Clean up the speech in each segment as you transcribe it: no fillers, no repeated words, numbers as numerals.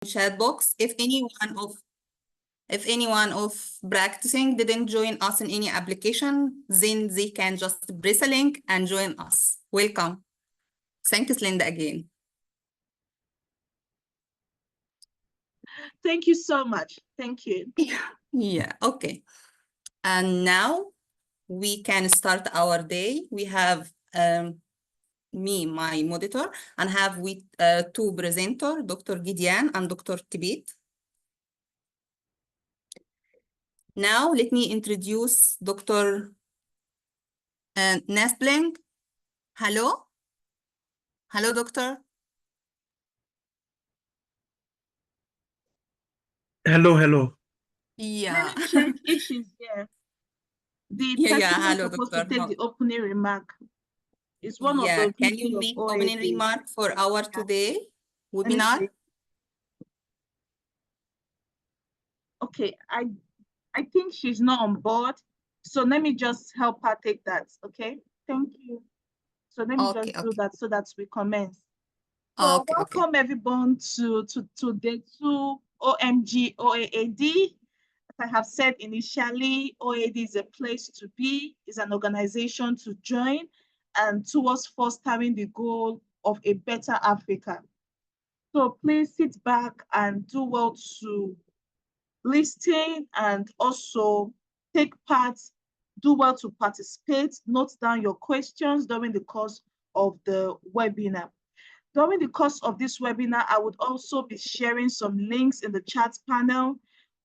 chat box. If anyone of practicing didn't join us in any application, then they can just press a link and join us. Welcome. Thanks, Linda, again. Thank you so much. Thank you. Yeah, okay. And now we can start our day. We have me, my monitor, and have we two presenters, Dr. Gideon and Dr. Tibet. Now let me introduce Dr. Nestling. Hello? Hello, doctor. Hello. Yeah. Let me check if she's here. The person who's Hello, supposed doctor. to take the opening remark is one of the Can VP you of make OAAD. opening remark for our today webinar? Okay, I think she's not on board, so let me just help her take that. Okay, thank you. So let me just do that so that we commence. So welcome everyone to day 2 OMG OAAD. As I have said initially, OAAD is a place to be, is an organization to join, and towards fostering the goal of a better Africa. So please sit back and do well to listen and also take part, do well to participate, note down your questions during the course of the webinar. During the course of this webinar, I would also be sharing some links in the chat panel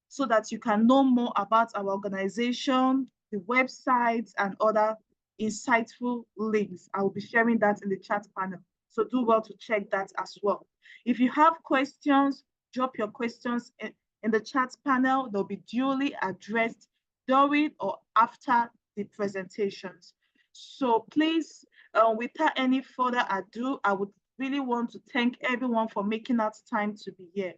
so that you can know more about our organization, the websites, and other insightful links. I will be sharing that in the chat panel. So do well to check that as well. If you have questions, drop your questions in the chat panel. They'll be duly addressed during or after the presentations. So please, without any further ado, I would really want to thank everyone for making out time to be here.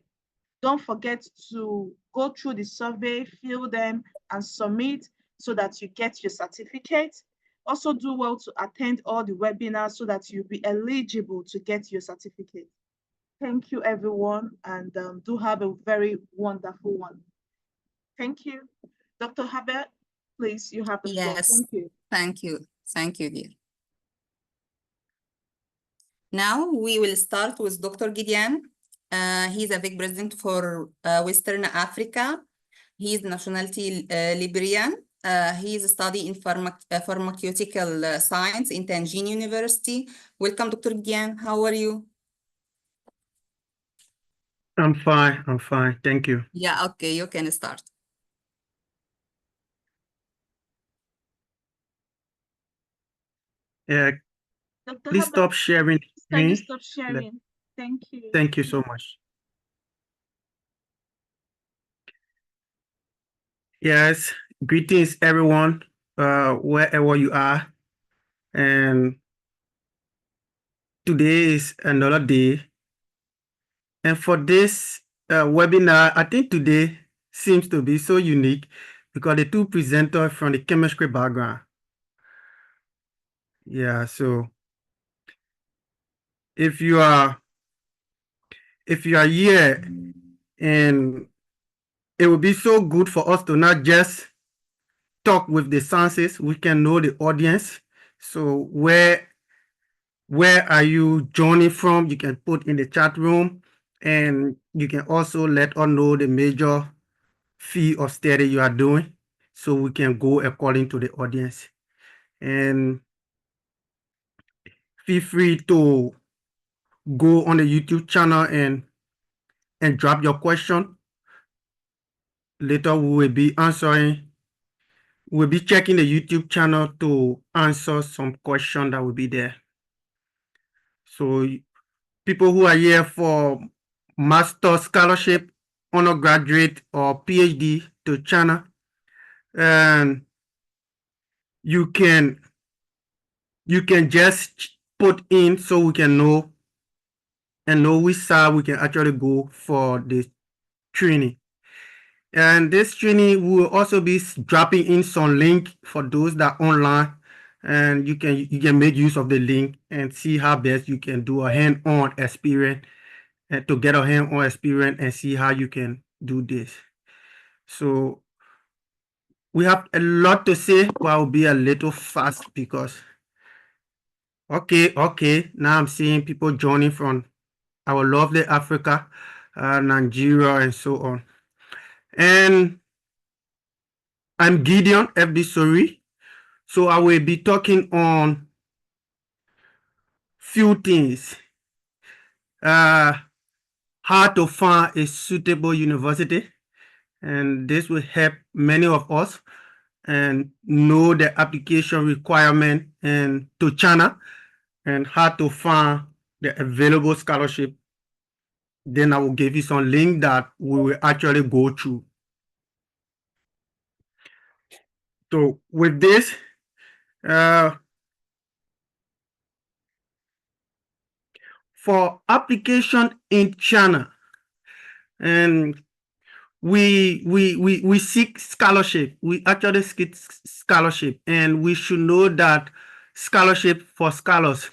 Don't forget to go through the survey, fill them, and submit so that you get your certificate. Also do well to attend all the webinars so that you'll be eligible to get your certificate. Thank you, everyone, and do have a very wonderful one. Thank you. Dr. Habert, please, you have the floor. Thank you. Thank you. Thank you, dear. Now we will start with Dr. Gideon. He's a vice president for Western Africa. He's nationality Liberian. He's studying in pharmaceutical science in Tangier University. Welcome, Dr. Gideon. How are you? I'm fine. Thank you. Yeah, okay, you can start. Please stop sharing. Can you stop sharing? Thank you. Thank you so much. Yes, greetings everyone, wherever you are. And today is another day. And for this webinar, I think today seems to be so unique because the two presenters from the chemistry background. Yeah, so if you are here, and it would be so good for us to not just talk with the senses, we can know the audience. So where are you joining from? You can put in the chat room, and you can also let us know the major field of study you are doing, so we can go according to the audience. And feel free to go on the YouTube channel and drop your question. Later we will be answering. We'll be checking the YouTube channel to answer some questions that will be there. So people who are here for master scholarship, undergraduate, or PhD to China, and you can just put in so we can know which side we can actually go for this training. And this training will also be dropping in some link for those that are online, and you can make use of the link and see how best you can do a hands-on experience and to get a hands-on experience and see how you can do this. So we have a lot to say, but I'll be a little fast because okay, now I'm seeing people joining from our lovely Africa, Nigeria, and so on. And I'm Gideon FB Sori. So I will be talking on few things. How to find a suitable university, and this will help many of us and know the application requirement and to China and how to find the available scholarship. Then I will give you some link that we will actually go through. So with this, for application in China, and we seek scholarship. We actually seek scholarship, and we should know that scholarship for scholars.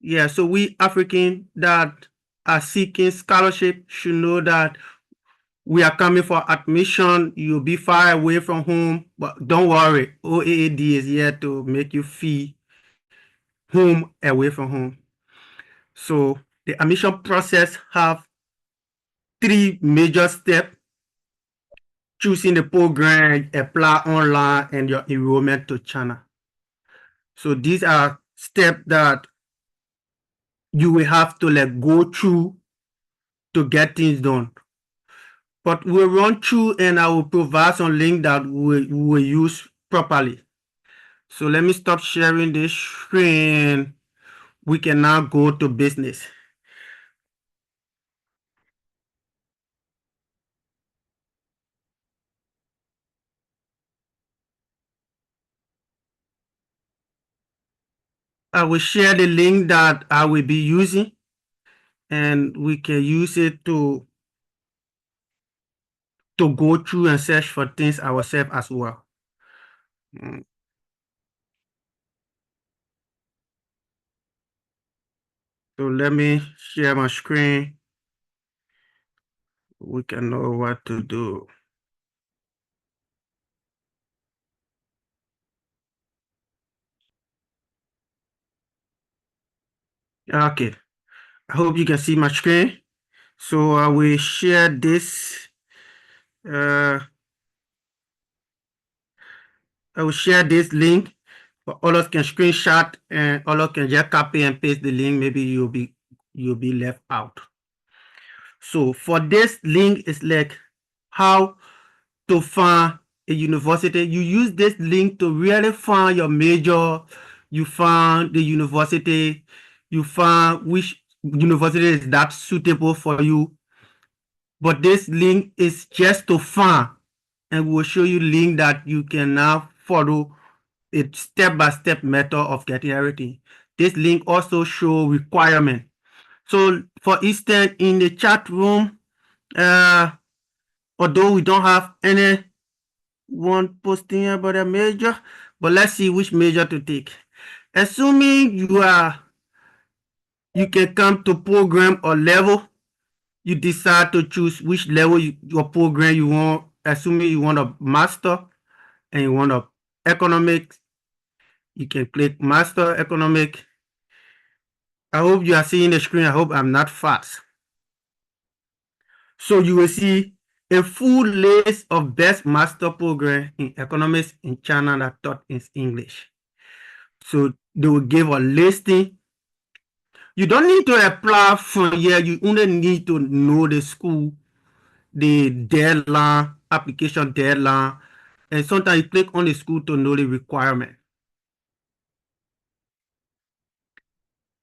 Yeah, so we African that are seeking scholarship should know that we are coming for admission. You'll be far away from home, but don't worry. OAAD is here to make you feel home away from home. So the admission process have 3 major steps: choosing the program, apply online, and your enrollment to China. So these are steps that you will have to go through to get things done. But we'll run through and I will provide some link that we will use properly. So let me stop sharing this screen. We can now go to business. I will share the link that I will be using, and we can use it to go through and search for things ourselves as well. So let me share my screen. We can know what to do. Okay, I hope you can see my screen. So I will share this. I will share this link. Others can screenshot and others can just copy and paste the link. Maybe you'll be left out. So for this link, it's like how to find a university. You use this link to really find your major. You find the university. You find which university is that suitable for you. But this link is just to find, and we'll show you link that you can now follow a step-by-step method of getting everything. This link also show requirement. So for instance, in the chat room, although we don't have anyone posting about a major, but let's see which major to take. Assuming you can come to program or level, you decide to choose which level your program you want. Assuming you want a master and you want a economics, you can click master economic. I hope you are seeing the screen. I hope I'm not fast. So you will see a full list of best master program in economics in China that taught in English. So they will give a listing. You don't need to apply from here. You only need to know the school, the deadline, application deadline, and sometimes you click on the school to know the requirement.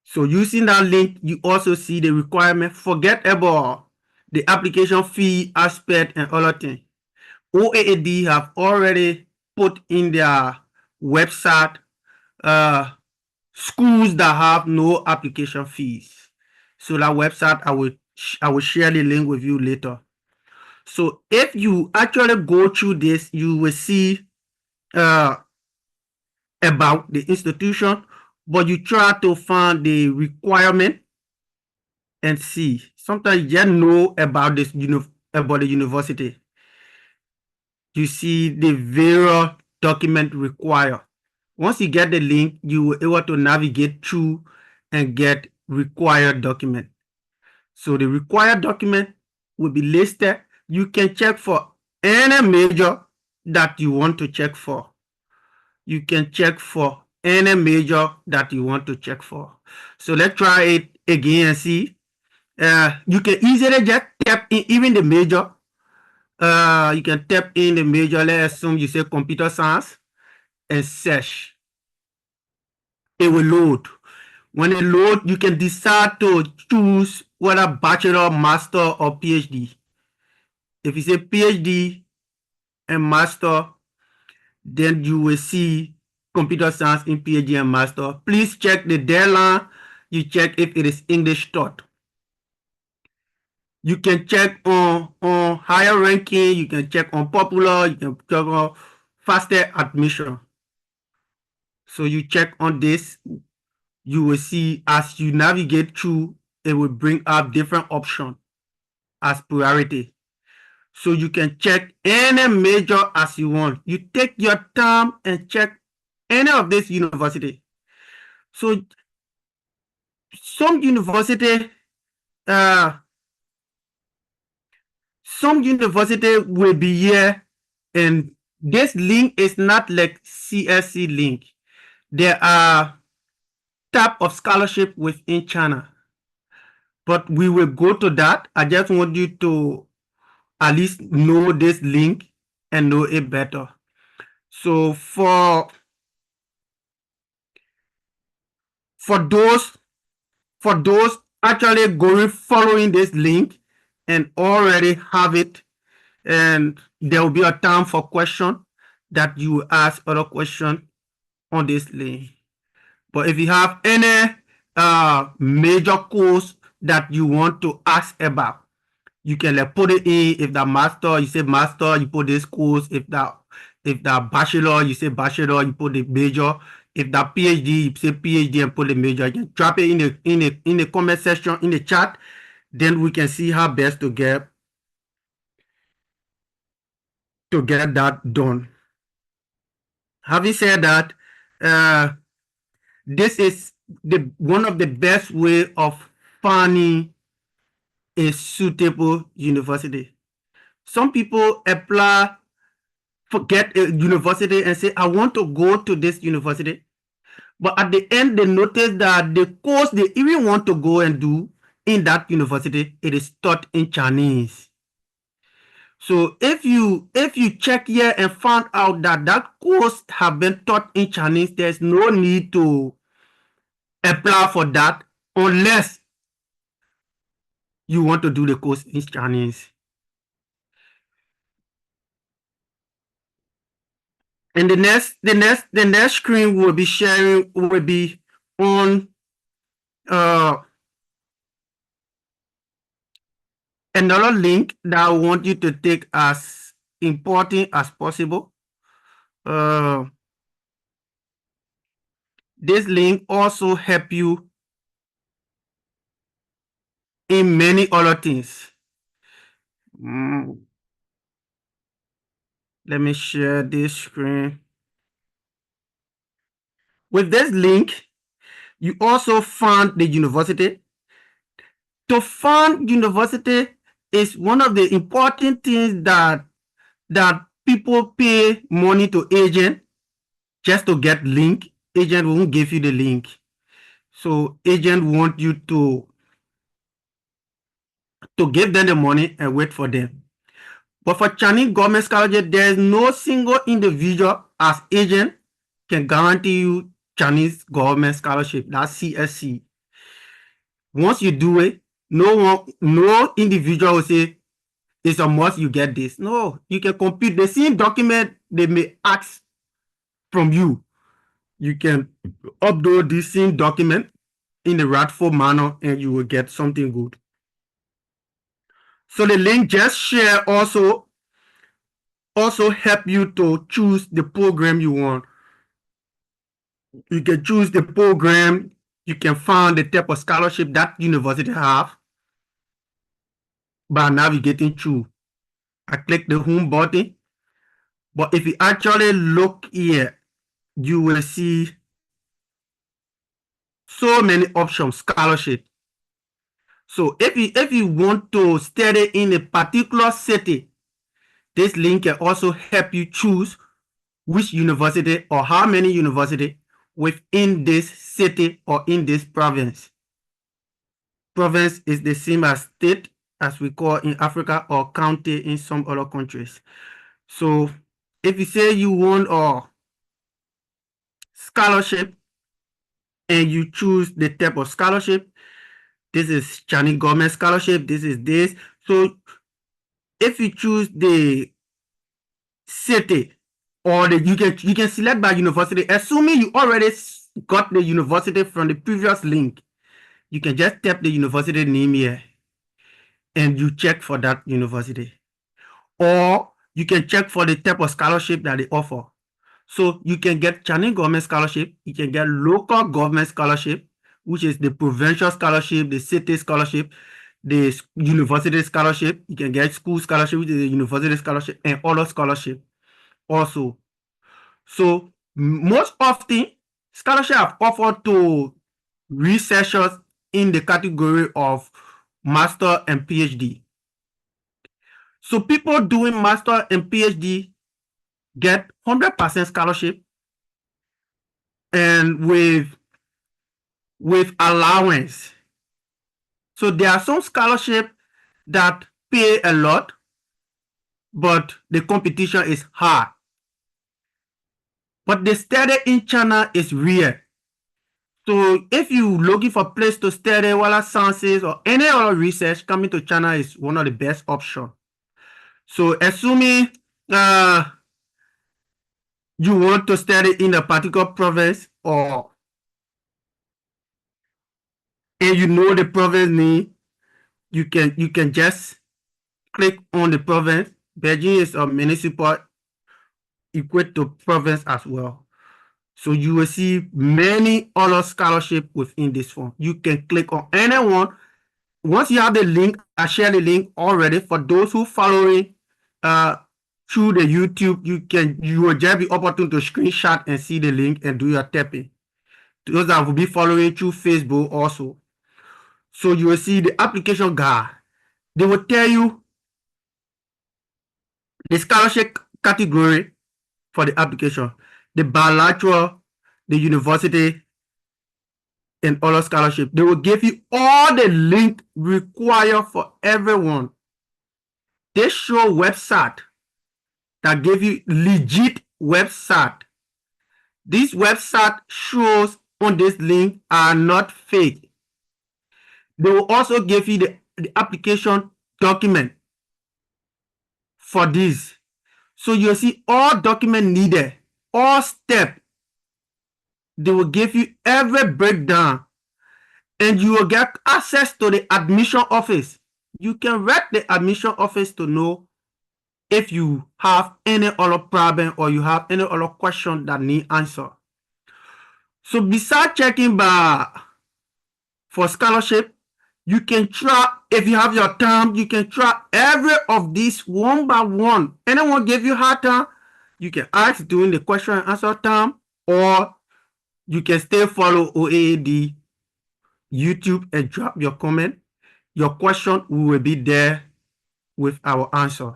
So using that link, you also see the requirement. Forget about the application fee aspect and other things. OAAD have already put in their website schools that have no application fees. So that website, I will share the link with you later. So if you actually go through this, you will see about the institution, but you try to find the requirement and see sometimes you just know about this, about the university. You see the various document required. Once you get the link, you will be able to navigate through and get required document. So the required document will be listed. You can check for any major that you want to check for. You can check for any major that you want to check for. So let's try it again and see. You can easily just tap in even the major. You can tap in the major. Let's assume you say computer science and search. It will load. When it load, you can decide to choose whether bachelor, master, or PhD. If you say PhD and master, then you will see computer science in PhD and master. Please check the deadline. You check if it is English taught. You can check on higher ranking. You can check on popular. You can check on faster admission. So you check on this. You will see as you navigate through, it will bring up different options as priority. So you can check any major as you want. You take your time and check any of this university. So some university will be here, and this link is not like CSC link. There are type of scholarship within China, but we will go to that. I just want you to at least know this link and know it better. So for those actually going following this link and already have it, and there will be a time for question that you will ask other question on this link. But if you have any major course that you want to ask about, you can put it in. If the master, you say master, you put this course. If the bachelor, you say bachelor, you put the major. If the PhD, you say PhD and put the major. You can drop it in the comment section, in the chat. Then we can see how best to get that done. Having said that, this is one of the best way of finding a suitable university. Some people apply, forget a university and say, I want to go to this university. But at the end, they notice that the course they even want to go and do in that university, it is taught in Chinese. So if you check here and find out that that course have been taught in Chinese, there's no need to apply for that unless you want to do the course in Chinese. And the next screen will be sharing, will be on another link that I want you to take as important as possible. This link also help you in many other things. Let me share this screen. With this link, you also find the university. To find university is one of the important things that people pay money to agent just to get link. Agent won't give you the link. So agent want you to give them the money and wait for them. But for Chinese government scholarship, there is no single individual as agent can guarantee you Chinese government scholarship. That's CSC. Once you do it, no individual will say it's a must you get this. No, you can compete. The same document they may ask from you. You can upload this same document in a rightful manner and you will get something good. So the link just share also help you to choose the program you want. You can choose the program. You can find the type of scholarship that university have. by navigating through. I click the home button, but if you actually look here, you will see so many options, scholarship. So if you want to study in a particular city, this link can also help you choose which university or how many university within this city or in this province. Province is the same as state, as we call in Africa, or county in some other countries. So if you say you want a scholarship and you choose the type of scholarship, this is Chinese government scholarship, this is this. So if you choose the city or you can select by university, assuming you already got the university from the previous link, you can just tap the university name here and you check for that university, or you can check for the type of scholarship that they offer. So you can get Chinese government scholarship, you can get local government scholarship, which is the provincial scholarship, the city scholarship, the university scholarship. You can get school scholarship, which is the university scholarship, and other scholarship also. So most often, scholarship are offered to researchers in the category of master and PhD. So people doing master and PhD get 100% scholarship and with allowance. So there are some scholarship that pay a lot, but the competition is hard. But the study in China is rare. So if you looking for a place to study whether sciences or any other research, coming to China is one of the best options. So assuming you want to study in a particular province, or and you know the province name, you can just click on the province. Beijing is a municipal equate to province as well. So you will see many other scholarship within this form. You can click on anyone. Once you have the link, I share the link already. For those who following through the YouTube, you will just be opportune to screenshot and see the link and do your tapping. Those that will be following through Facebook also. So you will see the application guide. They will tell you the scholarship category for the application, the bilateral, the university, and other scholarship. They will give you all the link required for everyone. They show website that give you legit website. This website shows on this link are not fake. They will also give you the application document for this. So you'll see all document needed, all step. They will give you every breakdown, and you will get access to the admission office. You can read the admission office to know if you have any other problem or you have any other question that need answer. So besides checking for scholarship, you can try, if you have your time, you can try every of these one by one. Anyone give you hard time, you can ask during the question and answer time, or you can still follow OAAD YouTube and drop your comment. Your question will be there with our answer.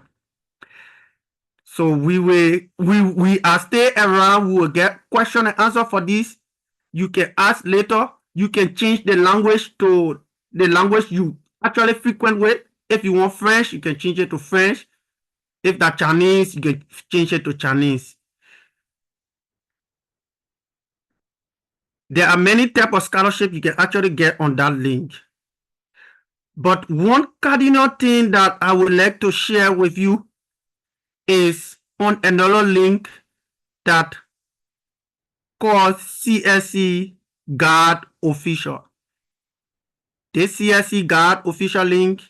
So we are stay around. We will get question and answer for this. You can ask later. You can change the language to the language you actually frequent with. If you want French, you can change it to French. If that's Chinese, you can change it to Chinese. There are many types of scholarship you can actually get on that link. But one cardinal thing that I would like to share with you is on another link that called CSC Guide Official. This CSC Guide Official link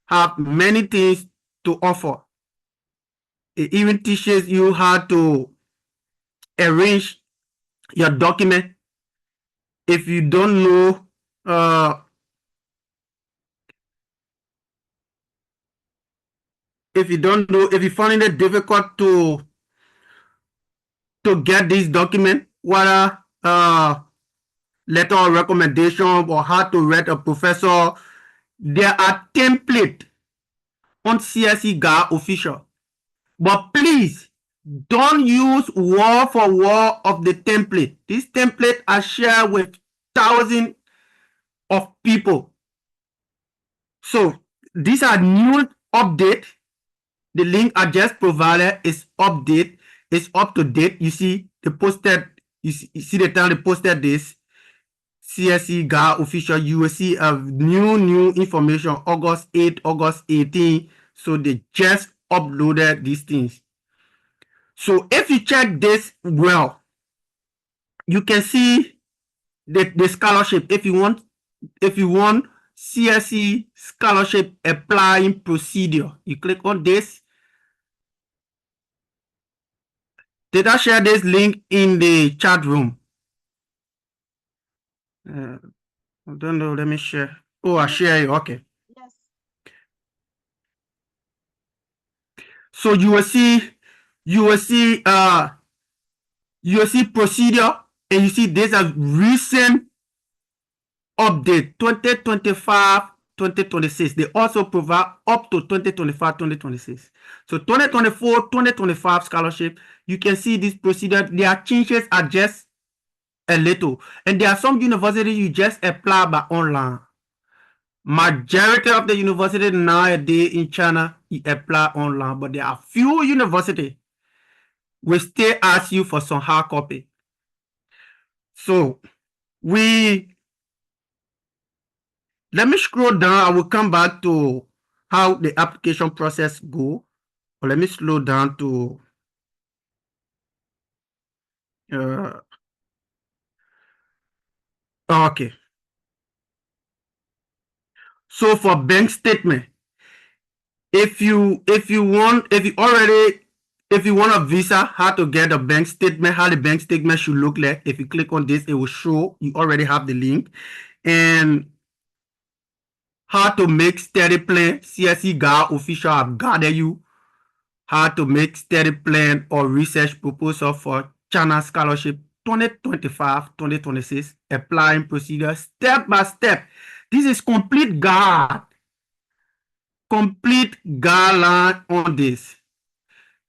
have many things to offer. It even teaches you how to arrange your document. If you don't know if you don't know, if you find it difficult to get this document, whether letter of recommendation or how to write a professor, there are templates on CSE GA official. But please don't use word for word of the template. These templates are shared with thousands of people. So these are new updates. The link I just provided is update. It's up to date. You see the posted. You see the time they posted this. CSE GA official. You will see a new information. August 8, August 18. So they just uploaded these things. So if you check this well, you can see the scholarship. If you want CSE scholarship applying procedure, you click on this. Did I share this link in the chat room? I don't know. Let me share. Oh, I share it. Okay. Yes. So you will see procedure, and you see there's a recent update 2025 2026. They also provide up to 2025 2026. So 2024 2025 scholarship, you can see this procedure. Their changes are just a little, and there are some universities you just apply by online. Majority of the university nowadays in China, you apply online, but there are few universities will still ask you for some hard copy. So let me scroll down. I will come back to how the application process go. But let me slow down to okay. So for bank statement, if you want a visa, how to get a bank statement, how the bank statement should look like. If you click on this, it will show you already have the link. And how to make study plan. CSE GA official have guided you how to make study plan or research proposal for China Scholarship 2025-2026 applying procedure step by step. This is complete guideline on this.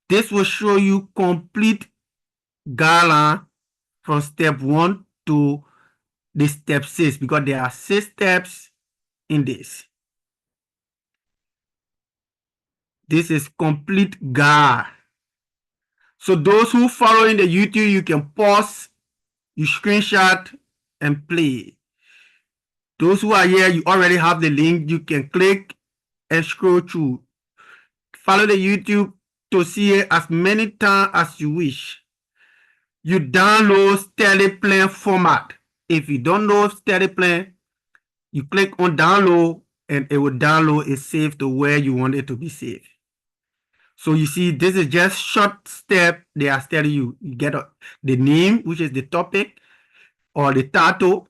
This will show you complete guideline from step 1 to the step 6 because there are 6 steps in this. This is complete guide. So those who following the YouTube, you can pause, you screenshot and play. Those who are here, you already have the link. You can click and scroll through. Follow the YouTube to see it as many times as you wish. You download study plan format. If you don't know study plan, you click on download and it will download it saved to where you want it to be saved. So you see, this is just short step. They are telling you. You get the name, which is the topic, or the title,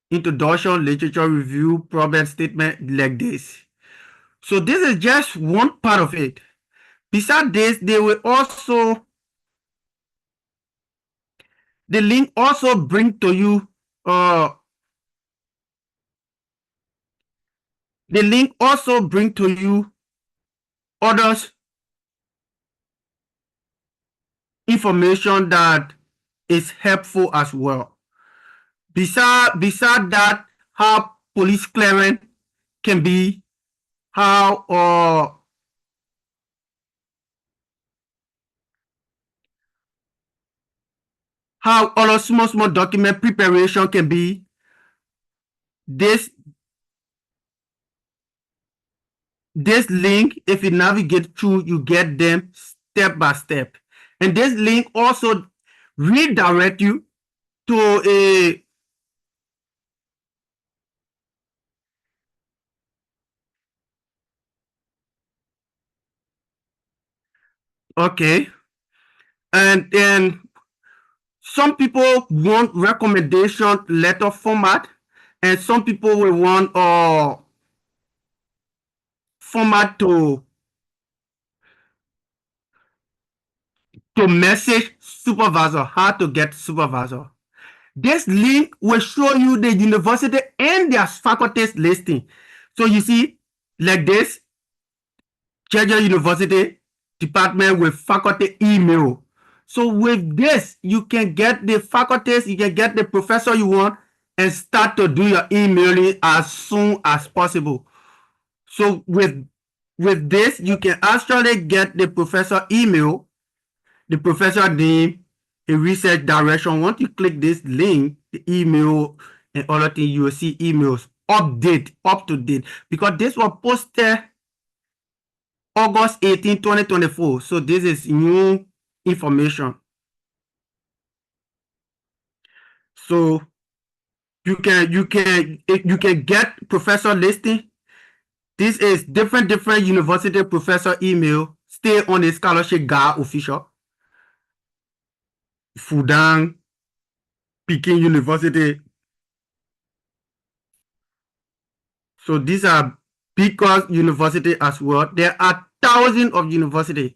introduction, literature review, problem statement, like this. So this is just one part of it. Besides this, they will also, the link also bring to you, the link also bring to you others information that is helpful as well. Beside that, how police clearance can be, how other small document preparation can be. This link, if you navigate through, you get them step by step. And this link also redirect you to a okay. And then some people want recommendation letter format, and some people will want format to to message supervisor, how to get supervisor. This link will show you the university and their faculties listing. So you see, like this, Georgia University department with faculty email. So with this, you can get the faculties, you can get the professor you want and start to do your emailing as soon as possible. So with this, you can actually get the professor email, the professor name, a research direction. Once you click this link, the email and other things, you will see emails up to date, because this was posted August 18, 2024. So this is new information. So you can get professor listing. This is different university professor email. Stay on the scholarship guide official. Fudan, Peking University. So these are because university as well. There are thousands of universities.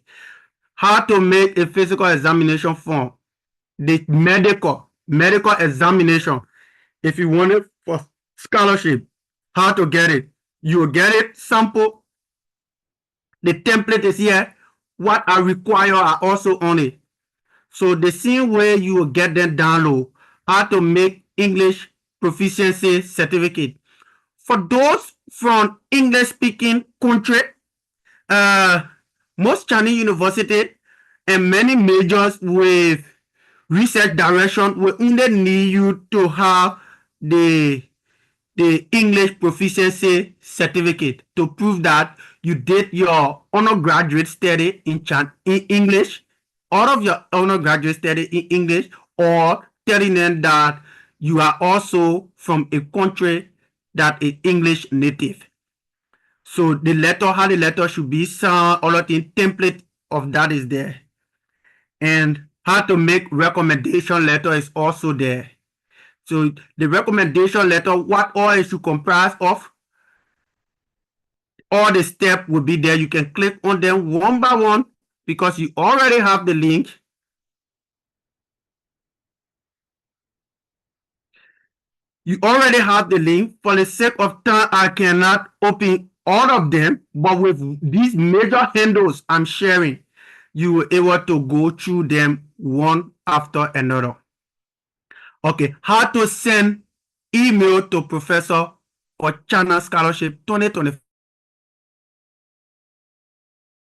How to make a physical examination form. The medical examination. If you want it for scholarship, how to get it. You will get it, sample. The template is here. What I require are also on it. So the same way you will get them download, how to make English proficiency certificate. For those from English speaking country, most Chinese university and many majors with research direction will only need you to have the English proficiency certificate to prove that you did your undergraduate study in English, all of your undergraduate study in English, or telling them that you are also from a country that is English native. So the letter, how the letter should be, some other thing, template of that is there. And how to make recommendation letter is also there. So the recommendation letter, what all it should comprise of, all the steps will be there. You can click on them one by one because you already have the link. You already have the link. For the sake of time, I cannot open all of them, but with these major handles I'm sharing, you will be able to go through them one after another. Okay, how to send email to professor for China Scholarship 2025.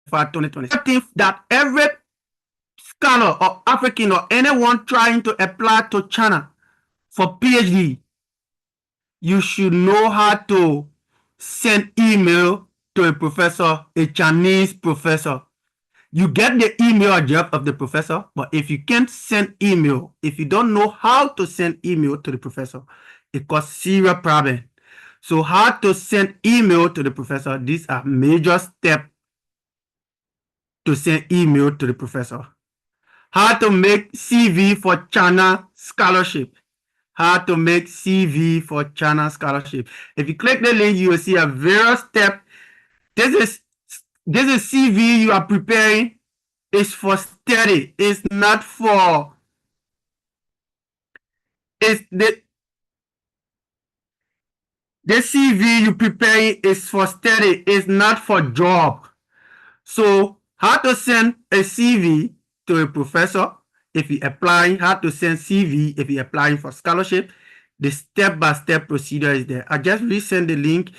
2020. That every scholar or African or anyone trying to apply to China for PhD, you should know how to send email to a professor, a Chinese professor. You get the email address of the professor, but if you can't send email, if you don't know how to send email to the professor, it causes serious problem. So how to send email to the professor, these are major steps to send email to the professor. How to make CV for China Scholarship. How to make CV for China Scholarship. If you click the link, you will see a various step. This is CV you are preparing. It's for study. It's not for. It's the CV you preparing is for study. It's not for job. So how to send a CV to a professor if you applying, how to send CV if you applying for scholarship. The step-by-step procedure is there. I just resend the link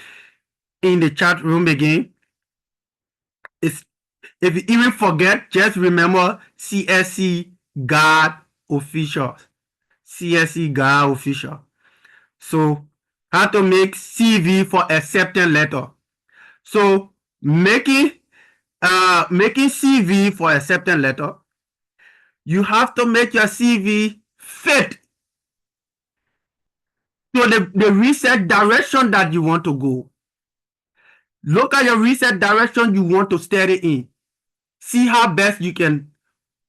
in the chat room again. If you even forget, just remember CSC Guide Official. CSC Guide Official. So how to make CV for acceptance letter. So making CV for acceptance letter, you have to make your CV fit to the research direction that you want to go. Look at your research direction you want to study in. See how best you can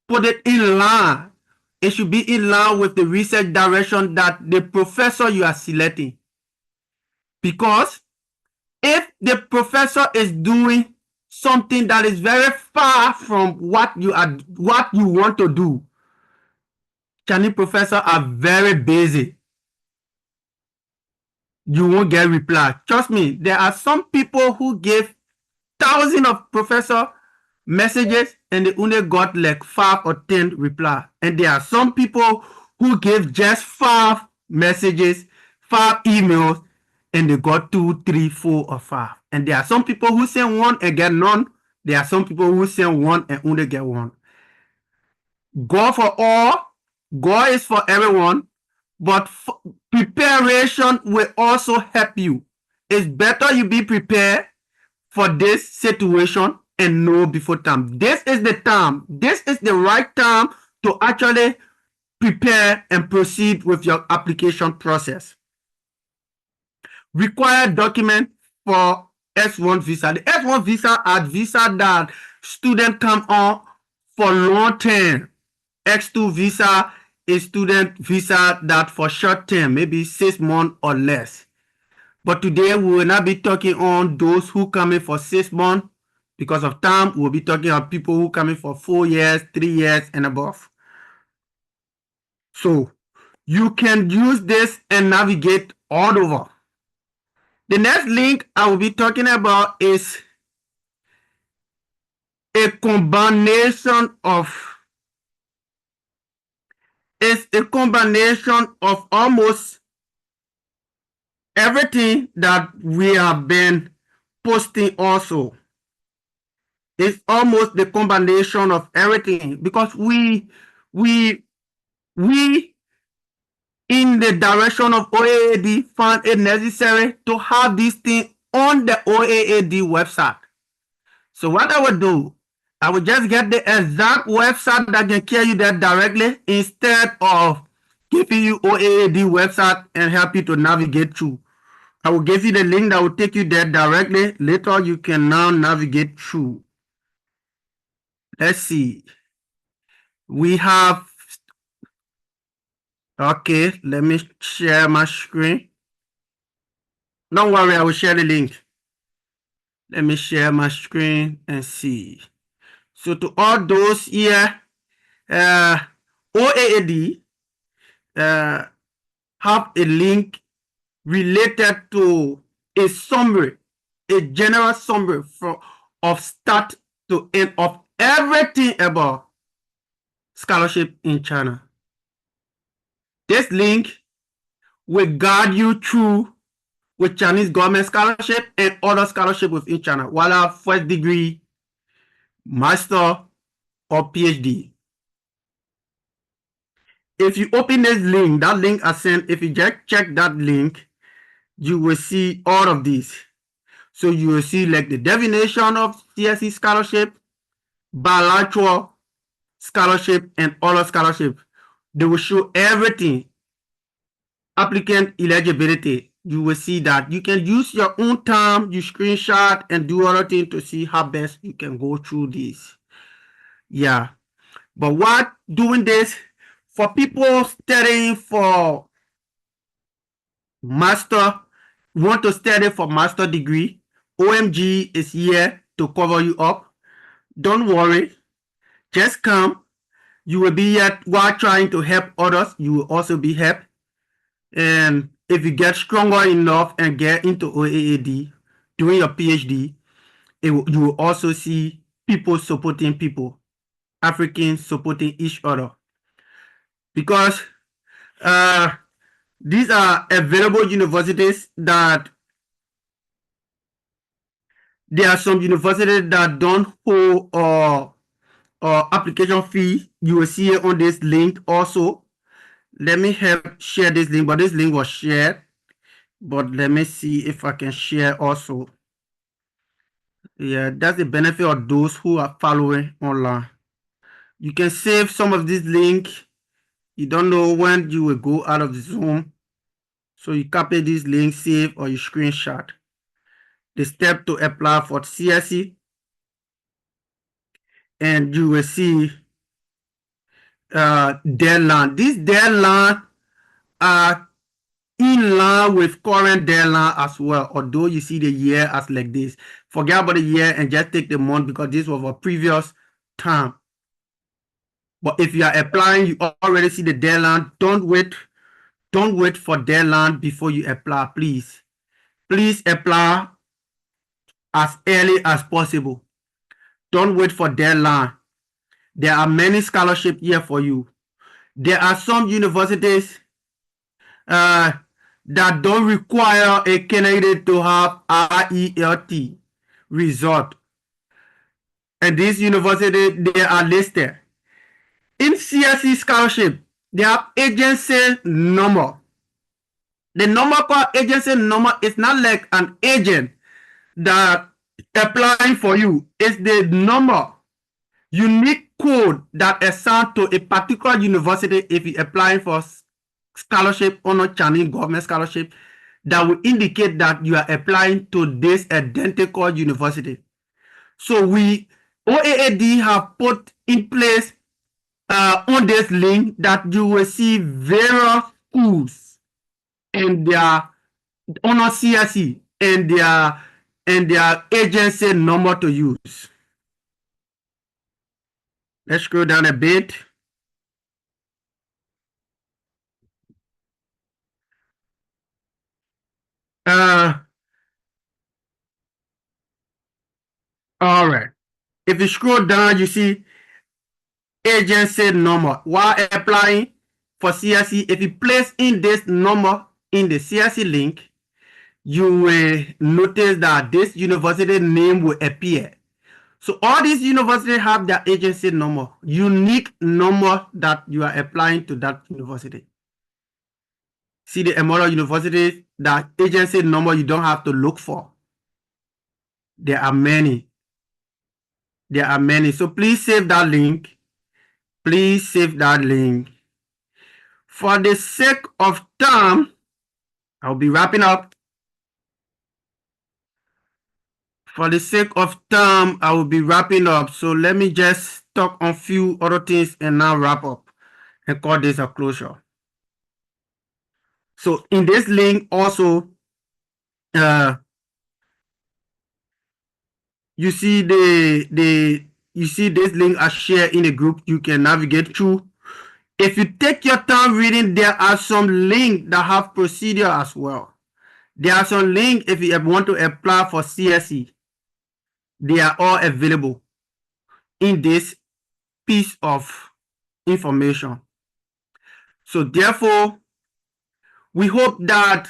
put it in line. It should be in line with the research direction that the professor you are selecting. Because if the professor is doing something that is very far from what you want to do, Chinese professors are very busy. You won't get reply. Trust me, there are some people who give thousands of professor messages and they only got like 5 or 10 reply. And there are some people who give just 5 messages, 5 emails, and they got 2, 3, 4, or 5. And there are some people who send 1 and get none. There are some people who send 1 and only get 1. God for all, God is for everyone, but preparation will also help you. It's better you be prepared for this situation and know before time. This is the time. This is the right time to actually prepare and proceed with your application process. Required document for S1 visa. The S1 visa are visa that students come on for long term. X2 visa is student visa that for short term, maybe 6 months or less. But today we will not be talking on those who come in for 6 months. Because of time, we'll be talking about people who come in for 4 years, 3 years, and above. So you can use this and navigate all over. The next link I will be talking about is a combination of almost everything that we have been posting also. It's almost the combination of everything because we in the direction of OAAD found it necessary to have this thing on the OAAD website. So what I would do, I would just get the exact website that can carry you there directly instead of giving you OAAD website and help you to navigate through. I will give you the link that will take you there directly. Later, you can now navigate through. Let's see. We have, okay, let me share my screen. Don't worry, I will share the link. Let me share my screen and see. So to all those here, OAAD have a link related to a summary, a general summary of start to end of everything about scholarship in China. This link will guide you through with Chinese government scholarship and other scholarship within China, whether first degree, master, or PhD. If you open this link, that link I sent, if you just check that link, you will see all of these. So you will see like the definition of CSE scholarship, bilateral scholarship, and other scholarship. They will show everything. Applicant eligibility. You will see that you can use your own time, you screenshot and do other things to see how best you can go through this. Yeah. But what doing this for people studying for master, want to study for master degree, OMG is here to cover you up. Don't worry, just come. You will be here while trying to help others. You will also be helped. And if you get stronger enough and get into OAAD doing your PhD, you will also see people supporting people, Africans supporting each other. Because these are available universities that there are some universities that don't hold application fee. You will see it on this link also. Let me help share this link, but this link was shared. But let me see if I can share also. Yeah, that's the benefit of those who are following online. You can save some of this link. You don't know when you will go out of the Zoom. So you copy this link, save, or you screenshot. The step to apply for CSE. And you will see deadline. These deadline are in line with current deadline as well, although you see the year as like this. Forget about the year and just take the month because this was a previous time. But if you are applying, you already see the deadline. Don't wait for deadline before you apply, please. Please apply as early as possible. Don't wait for deadline. There are many scholarships here for you. There are some universities that don't require a candidate to have IELT result. And these universities, they are listed. In CSE scholarship, they have agency number. The number called agency number is not like an agent that applying for you. It's the number, unique code that assigned to a particular university if you're applying for scholarship or not Chinese government scholarship that will indicate that you are applying to this identical university. So OAAD have put in place on this link that you will see various schools and their honor CSE and their agency number to use. Let's scroll down a bit. All right. If you scroll down, you see agency number. While applying for CSE, if you place in this number in the CSE link, you will notice that this university name will appear. So all these universities have their agency number, unique number that you are applying to that university. See the Emoto universities, that agency number you don't have to look for. There are many. There are many. So please save that link. Please save that link. For the sake of time, I'll be wrapping up. For the sake of time, I will be wrapping up. So let me just talk on a few other things and now wrap up and call this a closure. So in this link also, you see you see this link I share in the group. You can navigate through. If you take your time reading, there are some links that have procedure as well. There are some links if you want to apply for CSE. They are all available in this piece of information. So therefore, we hope that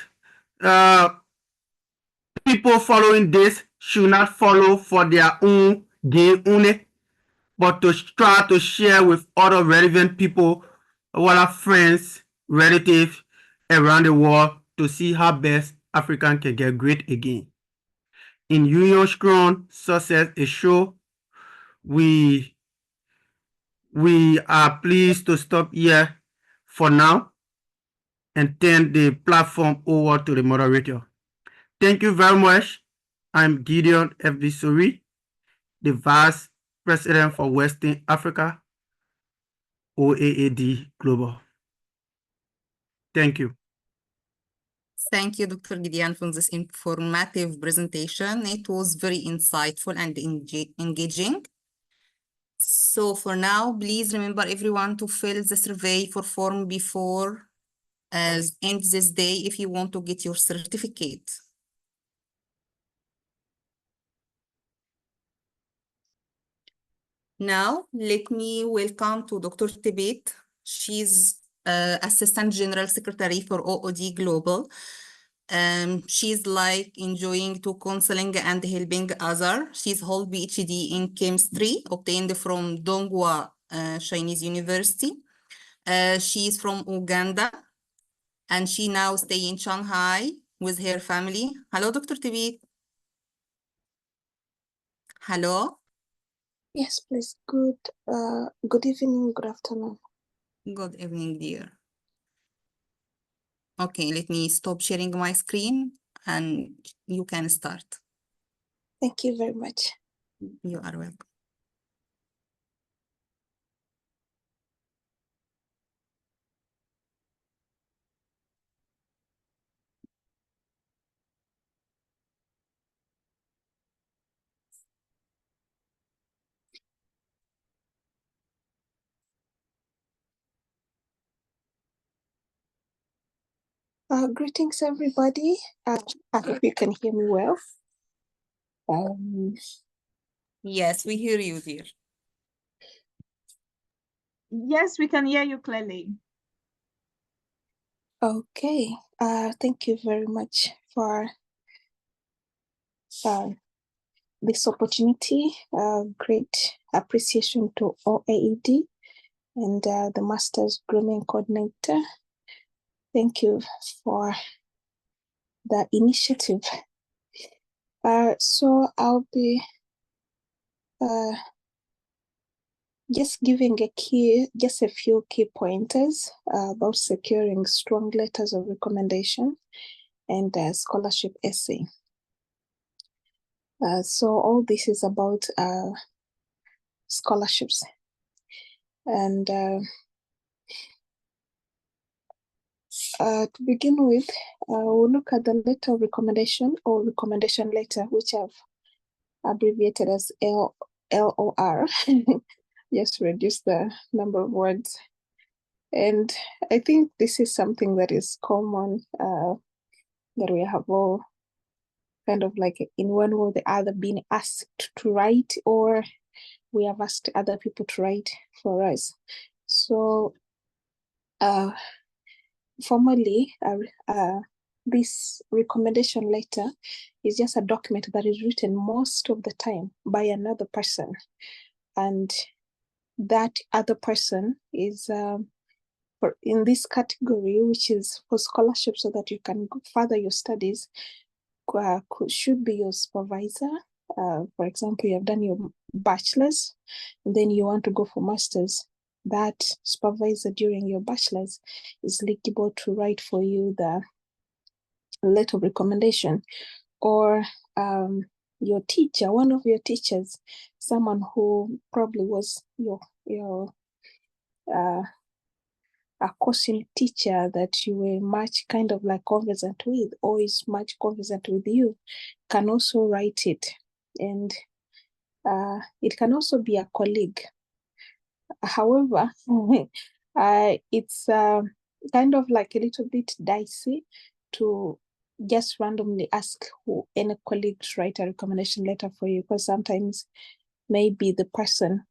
people following this should not follow for their own gain only, but to try to share with other relevant people, our friends, relatives around the world to see how best African can get great again. In Union Strong, success is sure. We are pleased to stop here for now and turn the platform over to the moderator. Thank you very much. I'm Gideon F.B. Suri, the Vice President for Western Africa, OAAD Global. Thank you. Thank you, Dr. Gideon, for this informative presentation. It was very insightful and engaging. So for now, please remember everyone to fill the survey form before end this day if you want to get your certificate. Now, let me welcome to Dr. Tibet. She's Assistant General Secretary for OAAD Global. She's like enjoying to counseling and helping others. She's hold PhD in chemistry, obtained from Donghua Chinese University. She's from Uganda, and she now stay in Shanghai with her family. Hello, Dr. Tibet. Hello. Yes, please. Good evening, good afternoon. Good evening, dear. Okay, let me stop sharing my screen and you can start. Thank you very much. You are welcome. Greetings, everybody. I hope you can hear me well. Yes, we hear you, dear. Yes, we can hear you clearly. Okay. Thank you very much for this opportunity. Great appreciation to OAAD and the Masters Grooming Coordinator. Thank you for the initiative. So I'll be just giving just a few key pointers about securing strong letters of recommendation and scholarship essay. So all this is about scholarships. And to begin with, we'll look at the letter of recommendation or recommendation letter, which I've abbreviated as LOR. Just reduce the number of words. And I think this is something that is common, that we have all kind of like in one way or the other been asked to write, or we have asked other people to write for us. So formally, this recommendation letter is just a document that is written most of the time by another person. And that other person is in this category, which is for scholarship so that you can further your studies, should be your supervisor. For example, you have done your bachelor's, and then you want to go for master's. That supervisor during your bachelor's is eligible to write for you the letter of recommendation, or your teacher, one of your teachers, someone who probably was your a course teacher that you were much kind of like conversant with, or is much conversant with you, can also write it. And it can also be a colleague. However, it's kind of like a little bit dicey to just randomly ask any colleague to write a recommendation letter for you, because sometimes maybe the person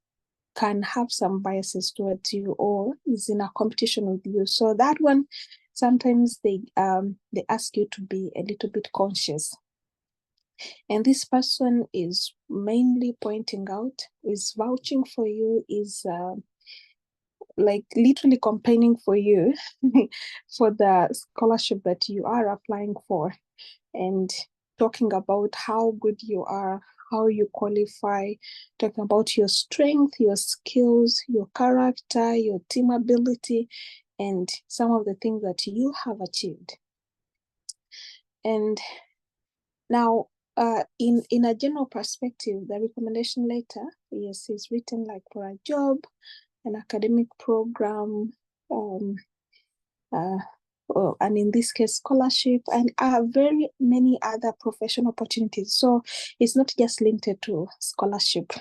can have some biases towards you or is in a competition with you. So that one, sometimes they ask you to be a little bit conscious. And this person is mainly pointing out, is vouching for you, is like literally campaigning for you for the scholarship that you are applying for, and talking about how good you are, how you qualify, talking about your strength, your skills, your character, your team ability, and some of the things that you have achieved. And now, in a general perspective, the recommendation letter, yes, is written like for a job, an academic program, and in this case, scholarship, and very many other professional opportunities. So it's not just limited to scholarship.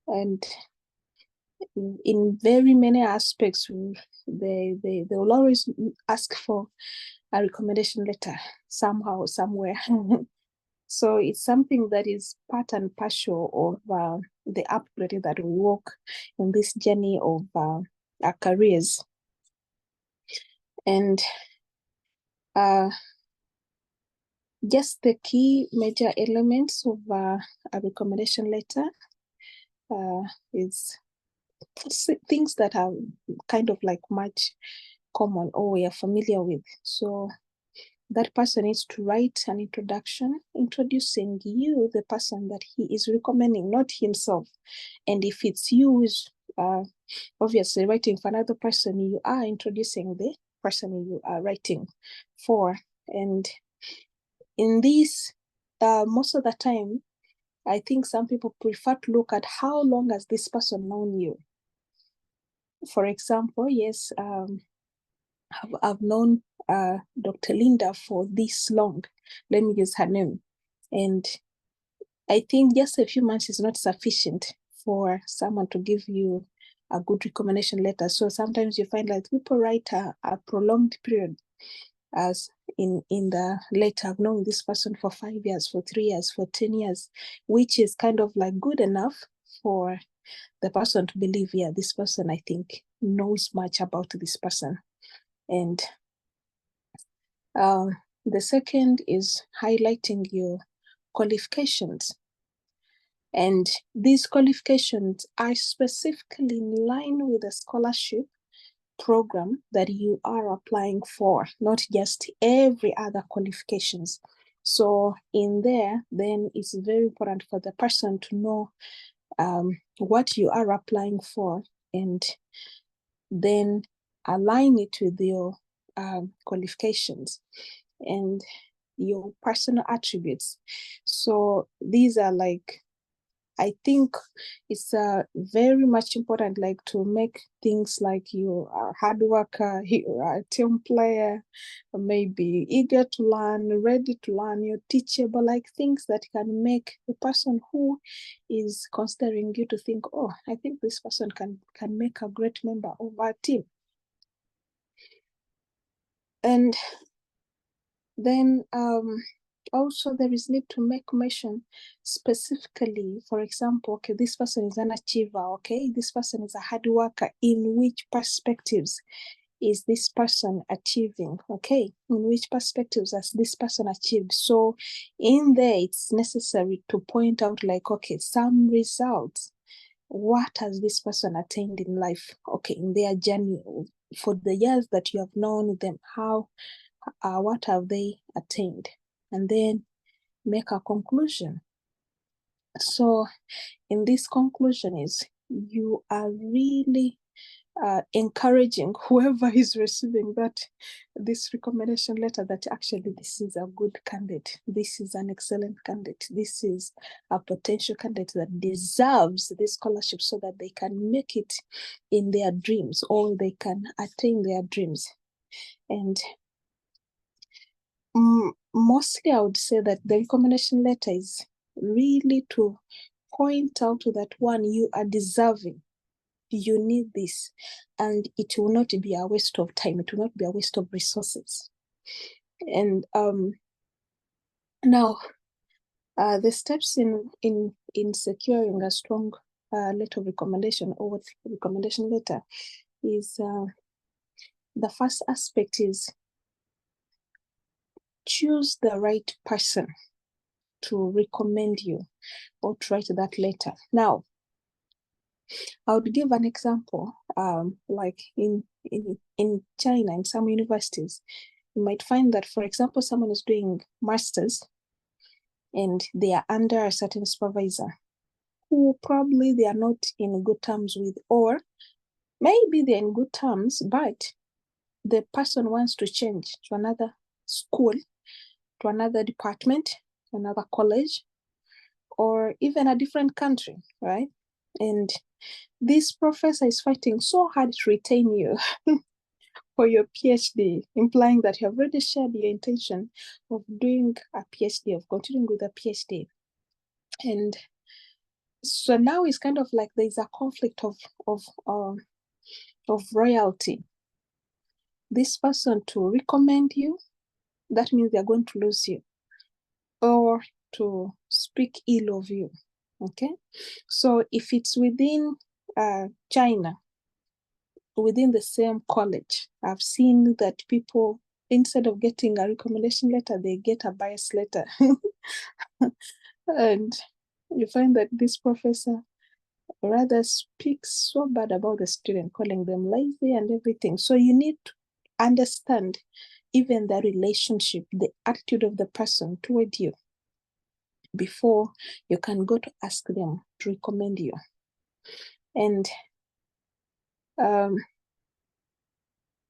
And in very many aspects, they will always ask for a recommendation letter somehow, somewhere. So it's something that is part and parcel of the upgrade that we walk in this journey of our careers. And just the key major elements of a recommendation letter is things that are kind of like much common or we are familiar with. So that person needs to write an introduction, introducing you, the person that he is recommending, not himself. And if it's you who's obviously writing for another person, you are introducing the person you are writing for. And in this, most of the time, I think some people prefer to look at how long has this person known you. For example, yes, I've known Dr. Linda for this long. Let me use her name. And I think just a few months is not sufficient for someone to give you a good recommendation letter. So sometimes you find like people write a prolonged period. as in the letter, I've known this person for 5 years, for 3 years, for 10 years, which is kind of like good enough for the person to believe, yeah, this person, I think, knows much about this person. And the second is highlighting your qualifications. And these qualifications are specifically in line with the scholarship program that you are applying for, not just every other qualifications. So in there, then it's very important for the person to know what you are applying for, and then align it with your qualifications and your personal attributes. So these are like, I think it's very much important, like to make things like you are a hard worker, you are a team player, maybe eager to learn, ready to learn, you're teachable, like things that can make the person who is considering you to think, oh, I think this person can make a great member of our team. And then also there is need to make mention specifically, for example, okay, this person is an achiever, okay, this person is a hard worker. In which perspectives is this person achieving? Okay, in which perspectives has this person achieved? So in there, it's necessary to point out like, okay, some results. What has this person attained in life? Okay, in their journey, for the years that you have known them, how what have they attained? And then make a conclusion. So in this conclusion is you are really encouraging whoever is receiving this recommendation letter that actually this is a good candidate, this is an excellent candidate, this is a potential candidate that deserves this scholarship so that they can make it in their dreams, or they can attain their dreams. And mostly I would say that the recommendation letter is really to point out to that one, you are deserving, you need this, and it will not be a waste of time, it will not be a waste of resources. And now the steps in securing a strong letter of recommendation or recommendation letter is the first aspect is choose the right person to recommend you or to write that letter. Now, I would give an example, like in China, in some universities, you might find that, for example, someone is doing masters and they are under a certain supervisor who probably they are not in good terms with, or maybe they're in good terms, but the person wants to change to another school, to another department, another college, or even a different country, right? And this professor is fighting so hard to retain you for your PhD, implying that you have already shared your intention of doing a PhD, of continuing with a PhD. And so now it's kind of like there's a conflict of royalty. This person to recommend you, that means they're going to lose you, or to speak ill of you. Okay, so if it's within China, within the same college, I've seen that people, instead of getting a recommendation letter, they get a bias letter. And you find that this professor rather speaks so bad about the student, calling them lazy and everything. So you need to understand even the relationship, the attitude of the person toward you before you can go to ask them to recommend you. And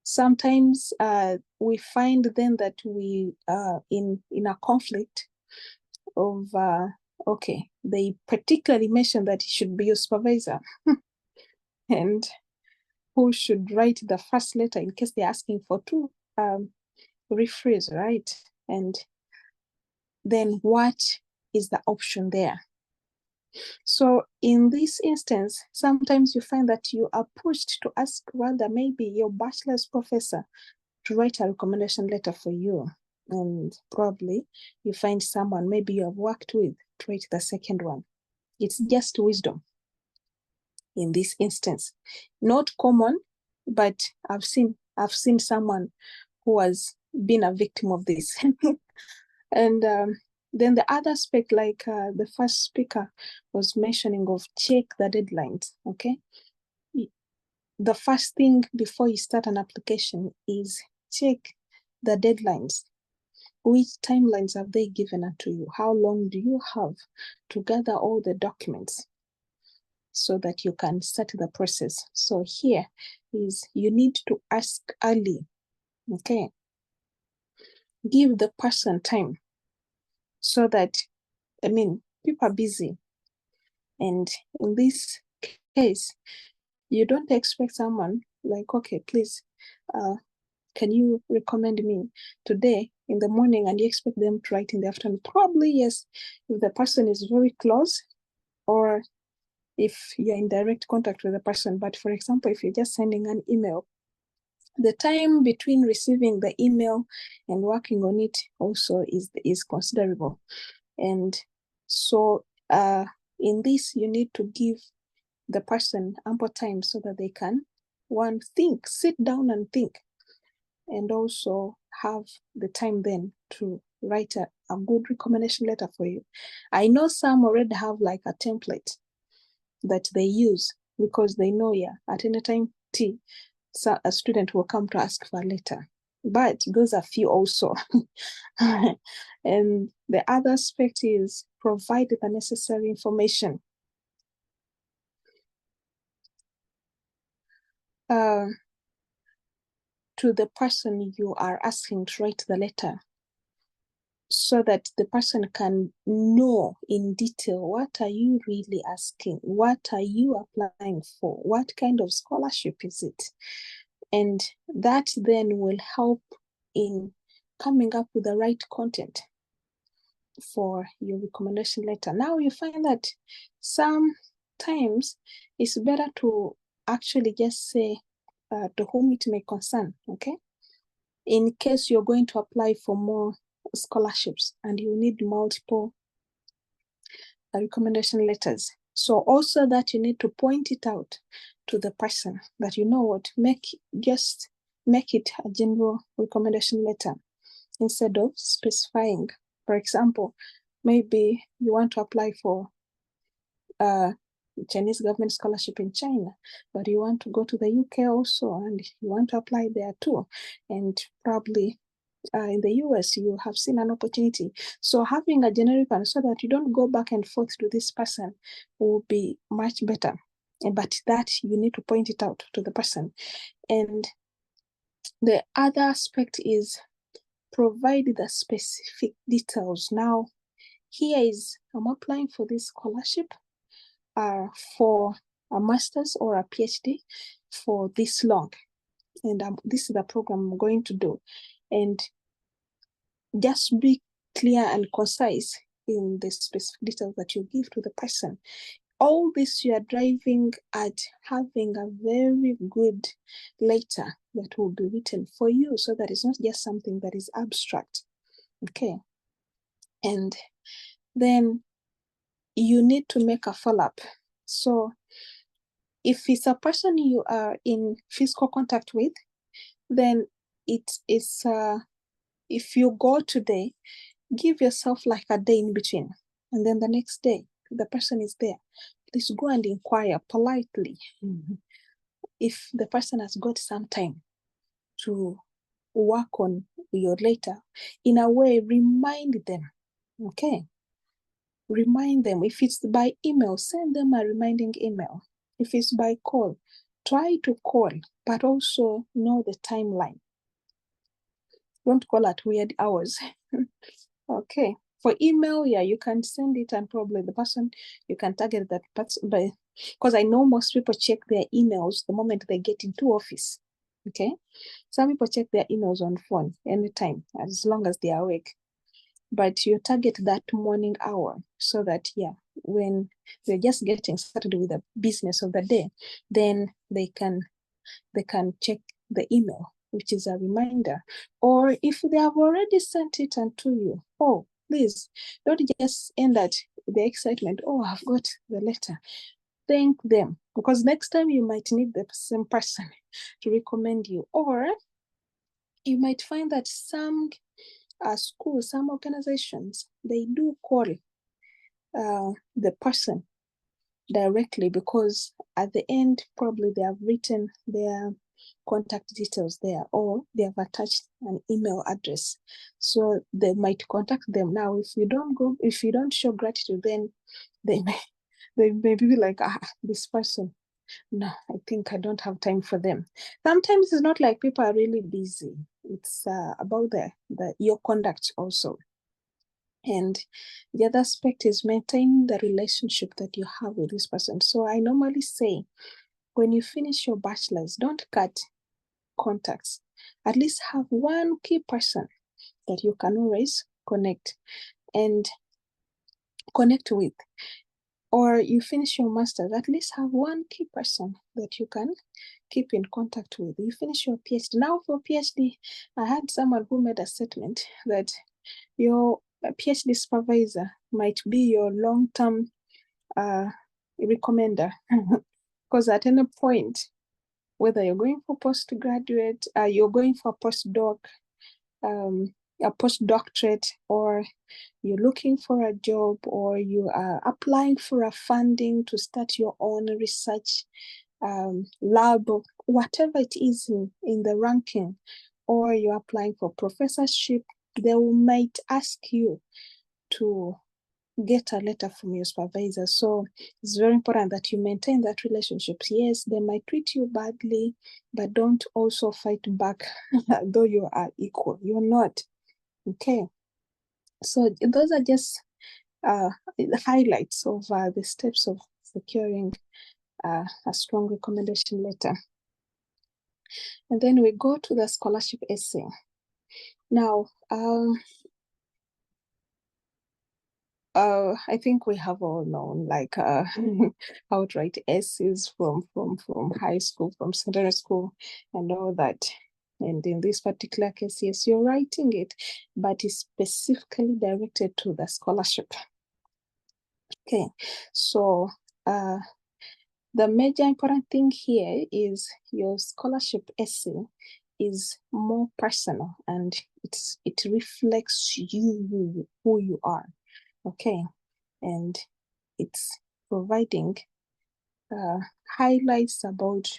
sometimes we find then that we are in a conflict of, okay, they particularly mention that it should be your supervisor and who should write the first letter in case they're asking for two referees, right? And then what is the option there? So in this instance, sometimes you find that you are pushed to ask rather maybe your bachelor's professor to write a recommendation letter for you. And probably you find someone maybe you have worked with to write the second one. It's just wisdom in this instance. Not common, but I've seen someone who has been a victim of this. And then the other aspect, like the first speaker was mentioning of check the deadlines, okay? The first thing before you start an application is check the deadlines. Which timelines have they given unto you? How long do you have to gather all the documents so that you can start the process? So here is you need to ask early, okay? Give the person time so that, I mean, people are busy. And in this case, you don't expect someone like, okay, please, can you recommend me today in the morning, and you expect them to write in the afternoon? Probably yes, if the person is very close or if you're in direct contact with the person. But for example, if you're just sending an email, the time between receiving the email and working on it also is considerable. And so in this, you need to give the person ample time so that they can, one, think, sit down and think, and also have the time then to write a good recommendation letter for you. I know some already have like a template that they use because they know, yeah, at any time so a student will come to ask for a letter. But those are few also. And the other aspect is provide the necessary information. To the person you are asking to write the letter, so that the person can know in detail, what are you really asking? What are you applying for? What kind of scholarship is it? And that then will help in coming up with the right content for your recommendation letter. Now you find that sometimes it's better to actually just say to whom it may concern, okay? In case you're going to apply for more scholarships and you need multiple recommendation letters. So also that you need to point it out to the person that, you know what, just make it a general recommendation letter instead of specifying. For example, maybe you want to apply for Chinese government scholarship in China, but you want to go to the UK also, and you want to apply there too. And probably in the US, you have seen an opportunity. So having a generic one so that you don't go back and forth to this person will be much better. But that you need to point it out to the person. And the other aspect is provide the specific details. Now, here is, I'm applying for this scholarship for a master's or a PhD for this long. And this is the program I'm going to do. And just be clear and concise in the specific details that you give to the person. All this you are driving at having a very good letter that will be written for you, so that it's not just something that is abstract. Okay. And then you need to make a follow-up. So if it's a person you are in physical contact with, then it's if you go today, give yourself like a day in between, and then the next day the person is there. Please go and inquire politely if the person has got some time to work on your letter. In a way, remind them, okay? Remind them. If it's by email, send them a reminding email. If it's by call, try to call, but also know the timeline. Don't call at weird hours. Okay. For email, yeah, you can send it, and probably the person, you can target that person by, because I know most people check their emails the moment they get into office. Okay. Some people check their emails on phone anytime, as long as they are awake. But you target that morning hour so that, yeah, when they're just getting started with the business of the day, then they can check the email which is a reminder. Or if they have already sent it unto you, oh, please don't just end at the excitement. Oh, I've got the letter. Thank them, because next time you might need the same person to recommend you. Or you might find that some schools, some organizations, they do call the person directly, because at the end, probably they have written their contact details there, or they have attached an email address. So they might contact them. Now, if you don't show gratitude, then they may be like, this person, no, I think I don't have time for them. Sometimes it's not like people are really busy. It's about your conduct also. And the other aspect is maintaining the relationship that you have with this person. So I normally say, when you finish your bachelor's, don't cut contacts. At least have one key person that you can always connect with. Or you finish your master's, at least have one key person that you can keep in contact with. You finish your PhD. Now for PhD, I had someone who made a statement that your PhD supervisor might be your long-term recommender, because at any point, whether you're going for postgraduate, you're going for postdoc, a postdoctorate, or you're looking for a job, or you are applying for a funding to start your own research lab, or whatever it is in the ranking, or you're applying for professorship, they might ask you to get a letter from your supervisor. So it's very important that you maintain that relationship. Yes, they might treat you badly, but don't also fight back though you are equal. You're not. Okay. So those are just the highlights of the steps of securing a strong recommendation letter. And then we go to the scholarship essay. Now, I think we have all known, like how to write essays from high school, from secondary school, and all that. And in this particular case, yes, you're writing it, but it's specifically directed to the scholarship. Okay, so the major important thing here is your scholarship essay is more personal, and it reflects you, who you are. Okay, and it's providing highlights about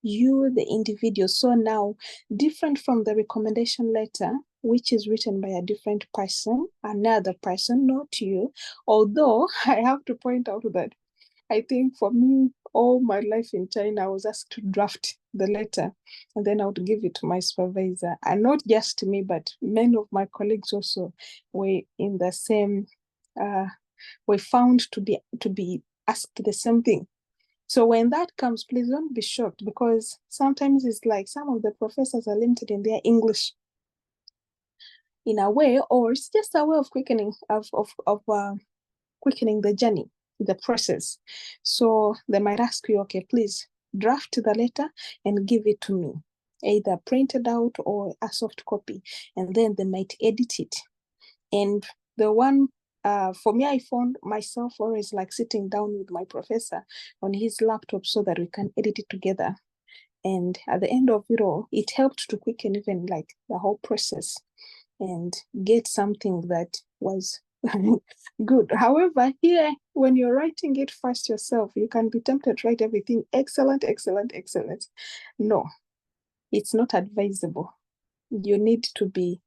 you, the individual. So now, different from the recommendation letter, which is written by a different person, another person, not you. Although I have to point out that I think for me, all my life in China, I was asked to draft the letter, and then I would give it to my supervisor. And not just me, but many of my colleagues also were in the same, were found to be asked the same thing. So when that comes, please don't be shocked, because sometimes it's like some of the professors are limited in their English in a way, or it's just a way of quickening quickening the journey, the process. So they might ask you, okay, please draft the letter and give it to me, either printed out or a soft copy, and then they might edit it. And the one, for me, I found myself always like sitting down with my professor on his laptop so that we can edit it together. And at the end of it all, it helped to quicken even like the whole process and get something that was good. However, here, when you're writing it first yourself, you can be tempted to write everything excellent, excellent, excellent. No, it's not advisable. You need to be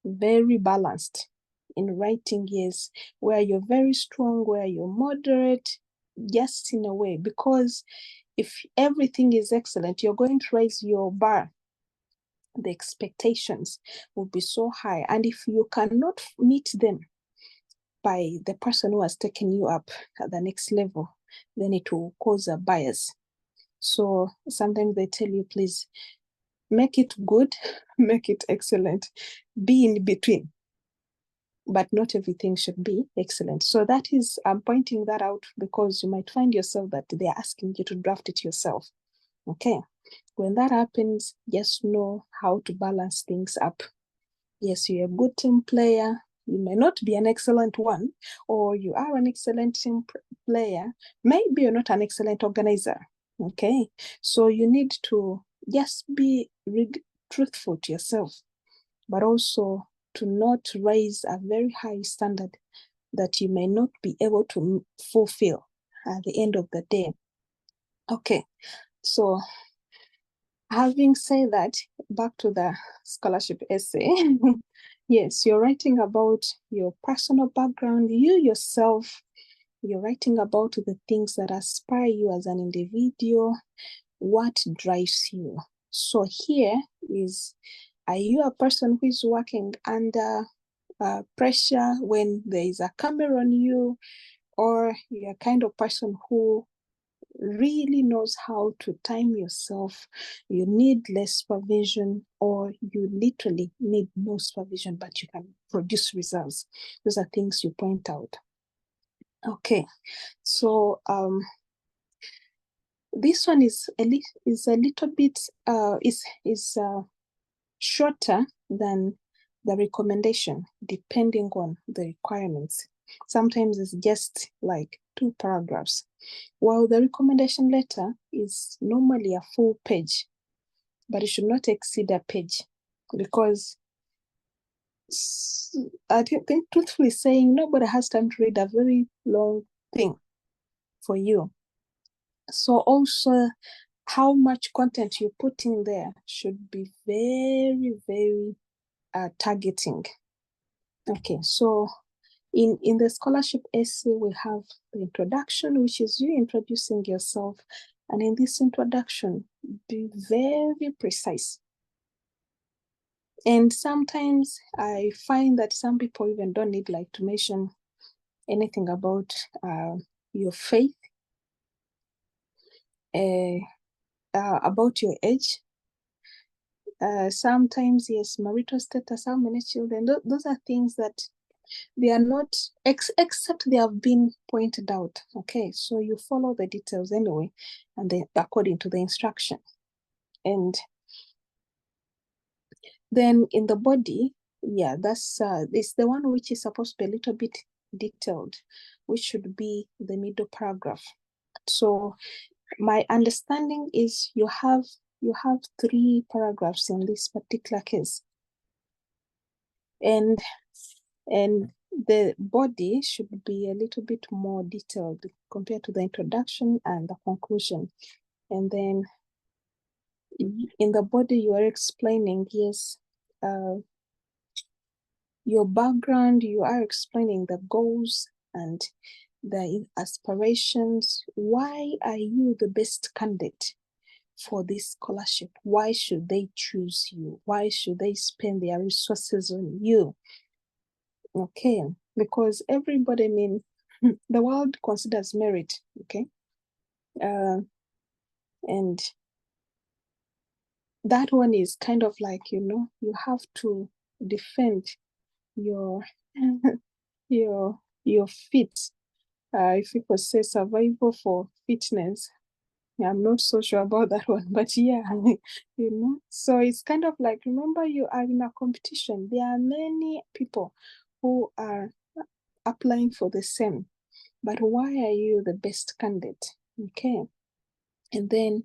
very balanced in writing, yes, where you're very strong, where you're moderate, just in a way, because if everything is excellent, you're going to raise your bar. The expectations will be so high. And if you cannot meet them by the person who has taken you up at the next level, then it will cause a bias. So sometimes they tell you, please make it good, make it excellent, be in between. But not everything should be excellent. So that is, I'm pointing that out because you might find yourself that they're asking you to draft it yourself. Okay. When that happens, just know how to balance things up. Yes, you're a good team player. You may not be an excellent one, or you are an excellent team player. Maybe you're not an excellent organizer. Okay, so you need to just be truthful to yourself, but also to not raise a very high standard that you may not be able to fulfill at the end of the day. Okay, so having said that, back to the scholarship essay. Yes, you're writing about your personal background, you yourself. You're writing about the things that inspire you as an individual, what drives you. So here is, are you a person who is working under pressure when there is a camera on you, or you're a kind of person who really knows how to time yourself? You need less supervision, or you literally need no supervision, but you can produce results. Those are things you point out. Okay, so this one is a little bit shorter than the recommendation, depending on the requirements. Sometimes it's just like 2 paragraphs, while the recommendation letter is normally a full page, but it should not exceed a page, because I think, truthfully saying, nobody has time to read a very long thing for you. So also, how much content you put in there should be very, very targeting. Okay, so in the scholarship essay, we have the introduction, which is you introducing yourself. And in this introduction, be very precise. And sometimes I find that some people even don't need like to mention anything about your faith, about your age. Sometimes, yes, marital status, how many children. Those are things that they are not, except they have been pointed out. Okay, so you follow the details anyway, and then according to the instruction. And then in the body, yeah, that's this the one which is supposed to be a little bit detailed, which should be the middle paragraph. So my understanding is you have 3 paragraphs in this particular case, and the body should be a little bit more detailed compared to the introduction and the conclusion. And then in the body, you are explaining, yes, your background, you are explaining the goals and the aspirations. Why are you the best candidate for this scholarship? Why should they choose you? Why should they spend their resources on you? Okay, because everybody, I mean, the world considers merit, okay? And that one is kind of like, you have to defend your your fit. If people say survival for fitness, I'm not so sure about that one, but yeah, so it's kind of like, remember, you are in a competition. There are many people who are applying for the same, but why are you the best candidate? Okay. And then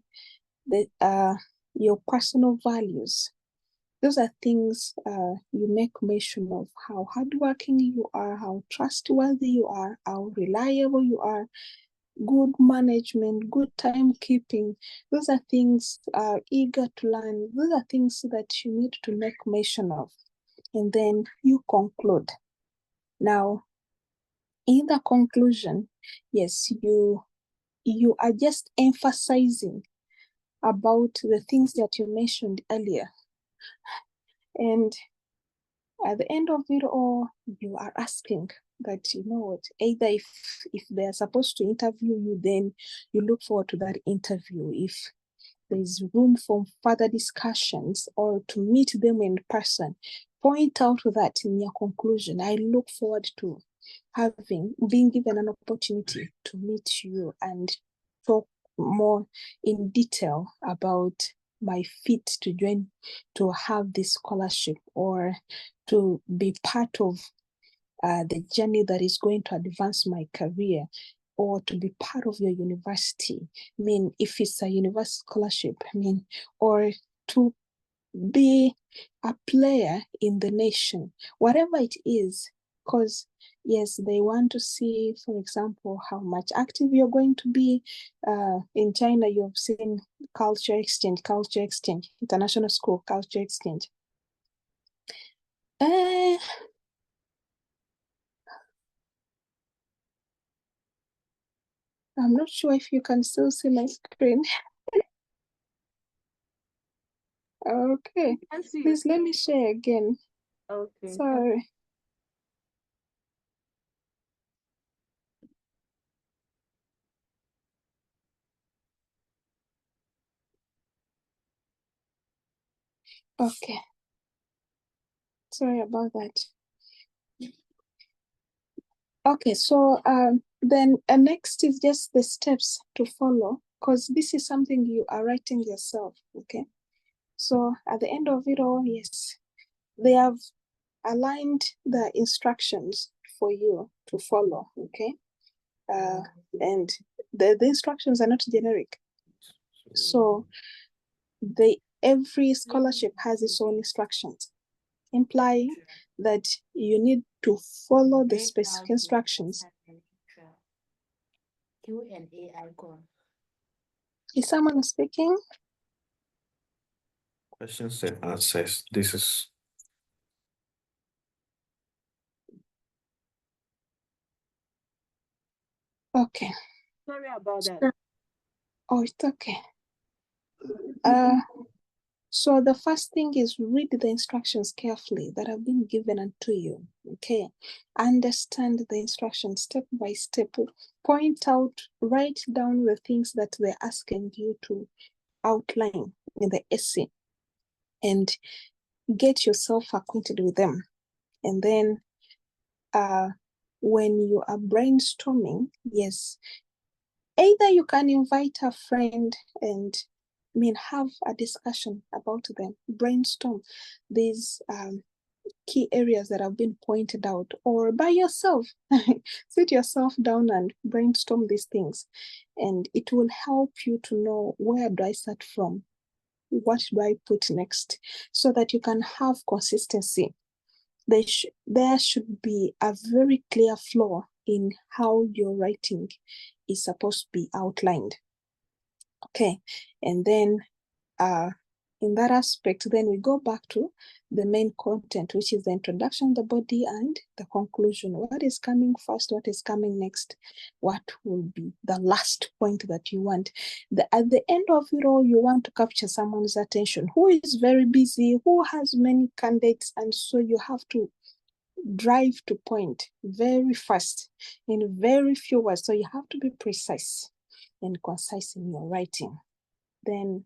your personal values. Those are things you make mention of, how hardworking you are, how trustworthy you are, how reliable you are, good management, good timekeeping. Those are things eager to learn. Those are things that you need to make mention of. And then you conclude. Now, in the conclusion, yes, you are just emphasizing about the things that you mentioned earlier. And at the end of it all, you are asking that, either if they're supposed to interview you, then you look forward to that interview. If there's room for further discussions or to meet them in person, point out that in your conclusion. I look forward to being given an opportunity to meet you and talk more in detail about my fit to join, to have this scholarship or to be part of the journey that is going to advance my career, or to be part of your university. I mean, if it's a university scholarship, I mean, or to be a player in the nation, whatever it is, because yes, they want to see, for example, how much active you're going to be. In China, you've seen culture exchange, international school culture exchange. I'm not sure if you can still see my screen. Okay, please let me share again. Okay. Sorry. Okay. Sorry about that. Okay, so then next is just the steps to follow, because this is something you are writing yourself, okay? So at the end of it all, yes, they have aligned the instructions for you to follow, okay? And the instructions are not generic. So every scholarship has its own instructions, implying that you need to follow the specific instructions. Q&A icon. Is someone speaking? Questions and answers. This is. Okay. Sorry about that. Oh, it's okay. So the first thing is read the instructions carefully that have been given unto you, okay? Understand the instructions step by step. Point out, write down the things that they're asking you to outline in the essay and get yourself acquainted with them. And then when you are brainstorming, yes, either you can invite a friend and have a discussion about them, brainstorm these key areas that have been pointed out, or by yourself, sit yourself down and brainstorm these things. And it will help you to know, where do I start from? What do I put next? So that you can have consistency. There should be a very clear flow in how your writing is supposed to be outlined. Okay, and then in that aspect, then we go back to the main content, which is the introduction, the body, and the conclusion. What is coming first? What is coming next? What will be the last point that you want? At the end of it all, you want to capture someone's attention who is very busy, who has many candidates, and so you have to drive to point very fast in very few words. So you have to be precise and concise in your writing. Then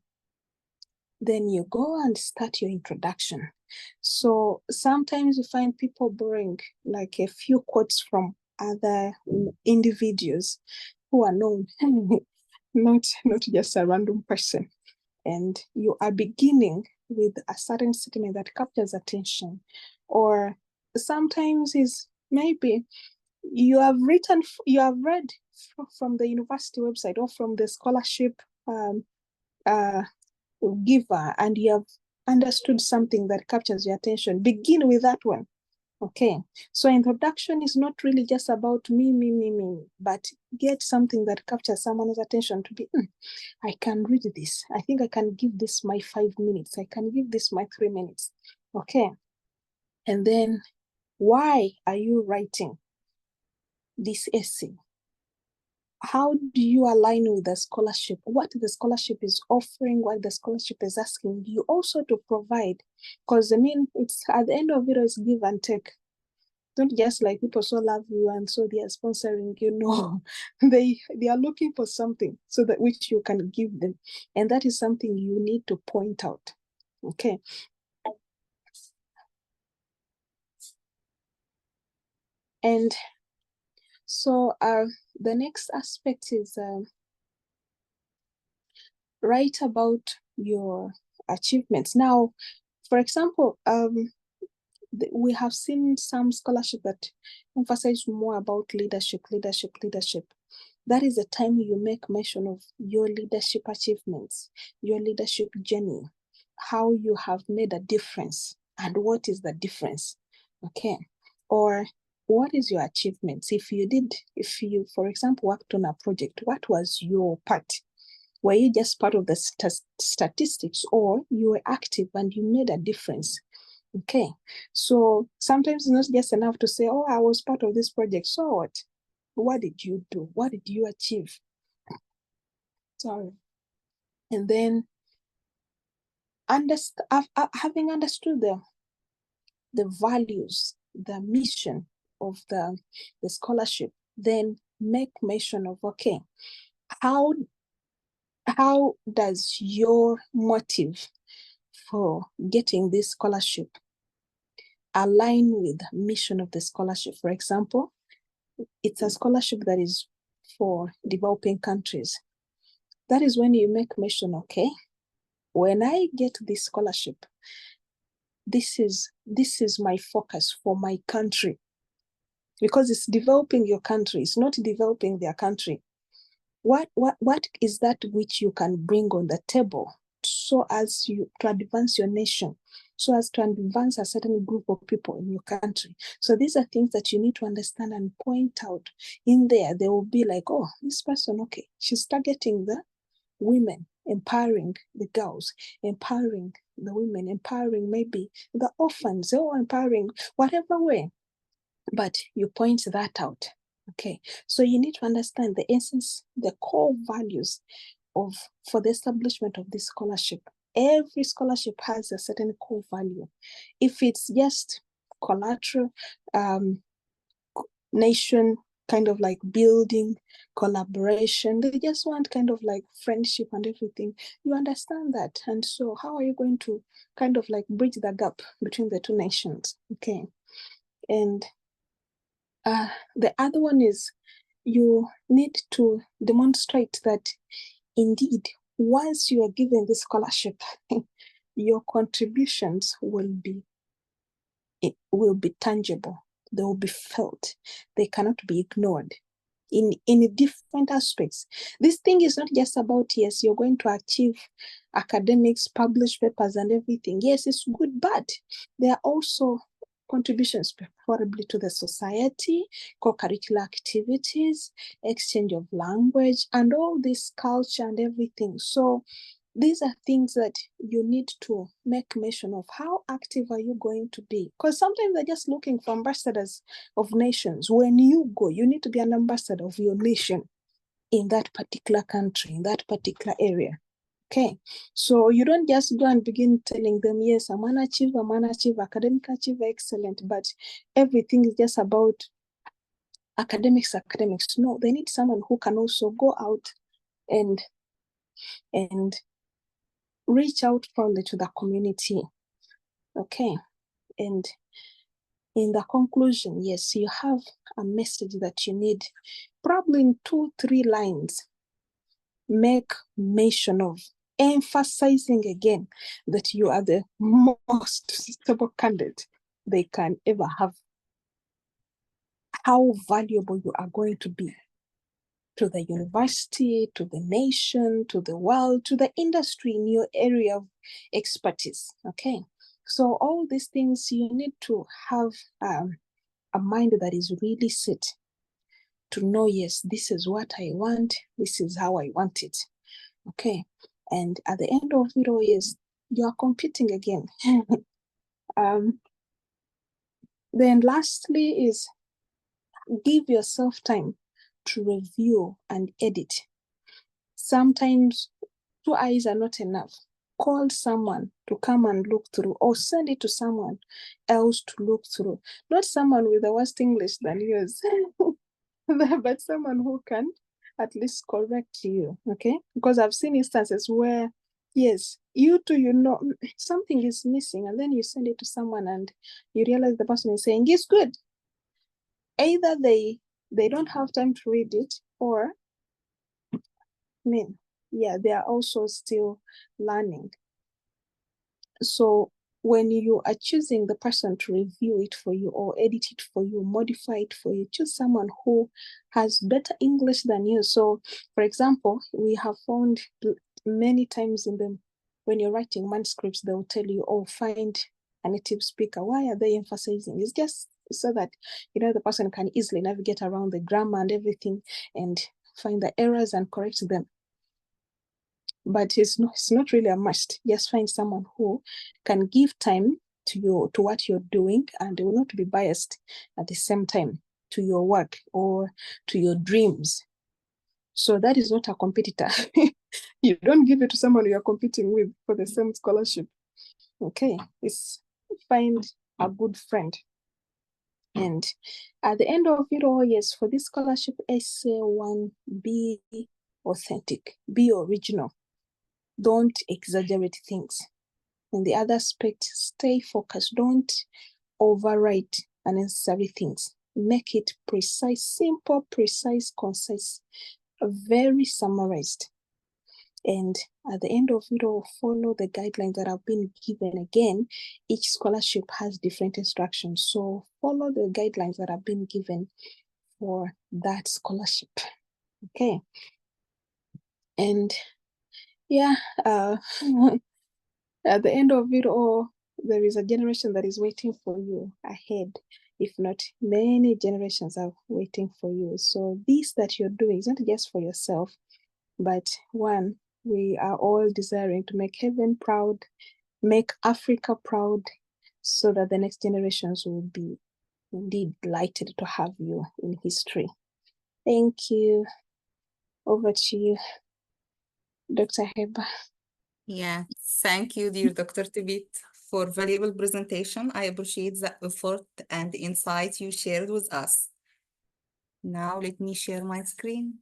you go and start your introduction. So sometimes you find people borrowing like a few quotes from other individuals who are known, not just a random person. And you are beginning with a certain statement that captures attention. Or sometimes is maybe you have read from the university website or from the scholarship giver, and you have understood something that captures your attention. Begin with that one. Okay, so introduction is not really just about me, but get something that captures someone's attention to be, I can read this. I think I can give this my 5 minutes. I can give this my 3 minutes. Okay, and then why are you writing this essay? How do you align with the scholarship? What the scholarship is offering, what the scholarship is asking you also to provide. Because it's at the end of it, it's give and take. Don't just like people so love you and so they are sponsoring you. No, they are looking for something so that which you can give them. And that is something you need to point out. Okay. And so the next aspect is write about your achievements. Now, for example, we have seen some scholarship that emphasize more about leadership. That is the time you make mention of your leadership achievements, your leadership journey, how you have made a difference, and what is the difference, okay? Or what is your achievements? If you, for example, worked on a project, what was your part? Were you just part of the statistics, or you were active and you made a difference? Okay, so sometimes it's not just enough to say, oh, I was part of this project. So what? What did you do? What did you achieve? Sorry. And then having understood the values, the mission of the scholarship, then make mention of, okay, how does your motive for getting this scholarship align with the mission of the scholarship? For example, it's a scholarship that is for developing countries. That is when you make mention, okay, when I get this scholarship, this is my focus for my country, because it's developing your country, it's not developing their country. What is that which you can bring on the table so as to advance your nation, so as to advance a certain group of people in your country? So these are things that you need to understand and point out. In there, they will be like, oh, this person, okay, she's targeting the women, empowering the girls, empowering the women, empowering maybe the orphans, or empowering whatever way. But you point that out. Okay, so you need to understand the essence, the core values for the establishment of this scholarship. Every scholarship has a certain core value. If it's just collateral, nation kind of like building, collaboration, they just want kind of like friendship and everything. You understand that. And so how are you going to kind of like bridge the gap between the two nations? Okay. And the other one is you need to demonstrate that indeed, once you are given this scholarship, your contributions will be tangible. They will be felt. They cannot be ignored in different aspects. This thing is not just about, yes, you're going to achieve academics, publish papers and everything. Yes, it's good, but there are also contributions preferably to the society, co-curricular activities, exchange of language, and all this culture and everything. So these are things that you need to make mention of. How active are you going to be? Because sometimes they're just looking for ambassadors of nations. When you go, you need to be an ambassador of your nation in that particular country, in that particular area. Okay, so you don't just go and begin telling them, yes, I'm an achiever, academic achiever, excellent, but everything is just about academics. No, they need someone who can also go out and reach out probably to the community. Okay, and in the conclusion, yes, you have a message that you need, probably in 2-3 lines. Make mention of, emphasizing again that you are the most suitable candidate they can ever have. How valuable you are going to be to the university, to the nation, to the world, to the industry in your area of expertise. Okay, so all these things you need to have a mind that is really set to know, yes, this is what I want, this is how I want it. Okay, and at the end of it all, yes, you are competing again. Then lastly is give yourself time to review and edit. Sometimes 2 eyes are not enough. Call someone to come and look through, or send it to someone else to look through. Not someone with the worst English than yours, but someone who can at least correct you, okay? Because I've seen instances where, yes, you too, you know, something is missing, and then you send it to someone and you realize the person is saying it's good. Either they don't have time to read it, or, I mean, yeah, they are also still learning. So when you are choosing the person to review it for you or edit it for you, modify it for you, choose someone who has better English than you. So for example, we have found many times when you're writing manuscripts, they will tell you, oh, find a native speaker. Why are they emphasizing? It's just so that, the person can easily navigate around the grammar and everything and find the errors and correct them. But it's not really a must. Just find someone who can give time to what you're doing, and they will not be biased at the same time to your work or to your dreams. So that is not a competitor. You don't give it to someone you're competing with for the same scholarship. Okay, it's find a good friend. And at the end of it all, yes, for this scholarship essay one, be authentic, be original. Don't exaggerate things. And the other aspect, stay focused. Don't overwrite unnecessary things. Make it precise, simple, precise, concise, very summarized. And at the end of it all, follow the guidelines that have been given. Again, each scholarship has different instructions. So follow the guidelines that have been given for that scholarship. Okay. And yeah, at the end of it all, there is a generation that is waiting for you ahead. If not, many generations are waiting for you. So this that you're doing is not just for yourself, but one, we are all desiring to make heaven proud, make Africa proud, so that the next generations will be indeed delighted to have you in history. Thank you. Over to you, Dr. Heba. Yeah, thank you, dear Dr. Tibet, for valuable presentation. I appreciate the effort and the insight you shared with us. Now let me share my screen.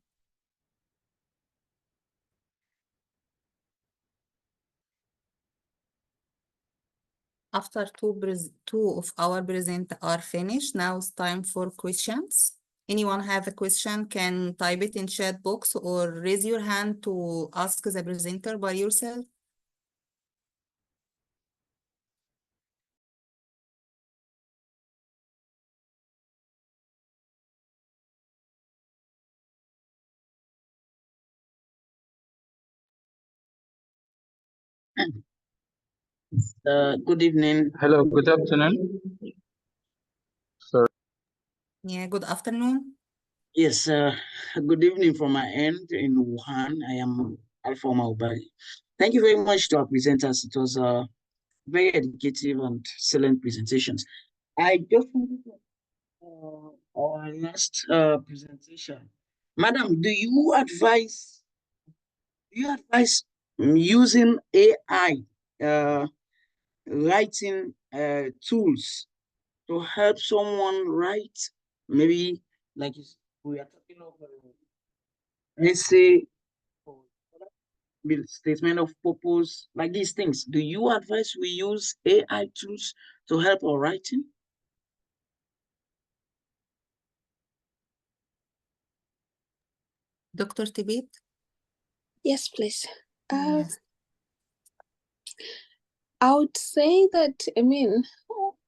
After two of our present are finished, now it's time for questions. Anyone have a question can type it in chat box or raise your hand to ask the presenter by yourself. Good evening. Hello, good afternoon. Sorry. Yeah, good afternoon. Yes, good evening from my end in Wuhan. I am Alpha Maubali. Thank you very much to our presenters. It was very educative and excellent presentations. I just wanted to our last presentation. Madam, do you advise using AI writing tools to help someone write, maybe like we are talking of essay or statement of purpose, like these things. Do you advise we use AI tools to help our writing? Dr. Tibet? Yes, please. Yes. I would say that,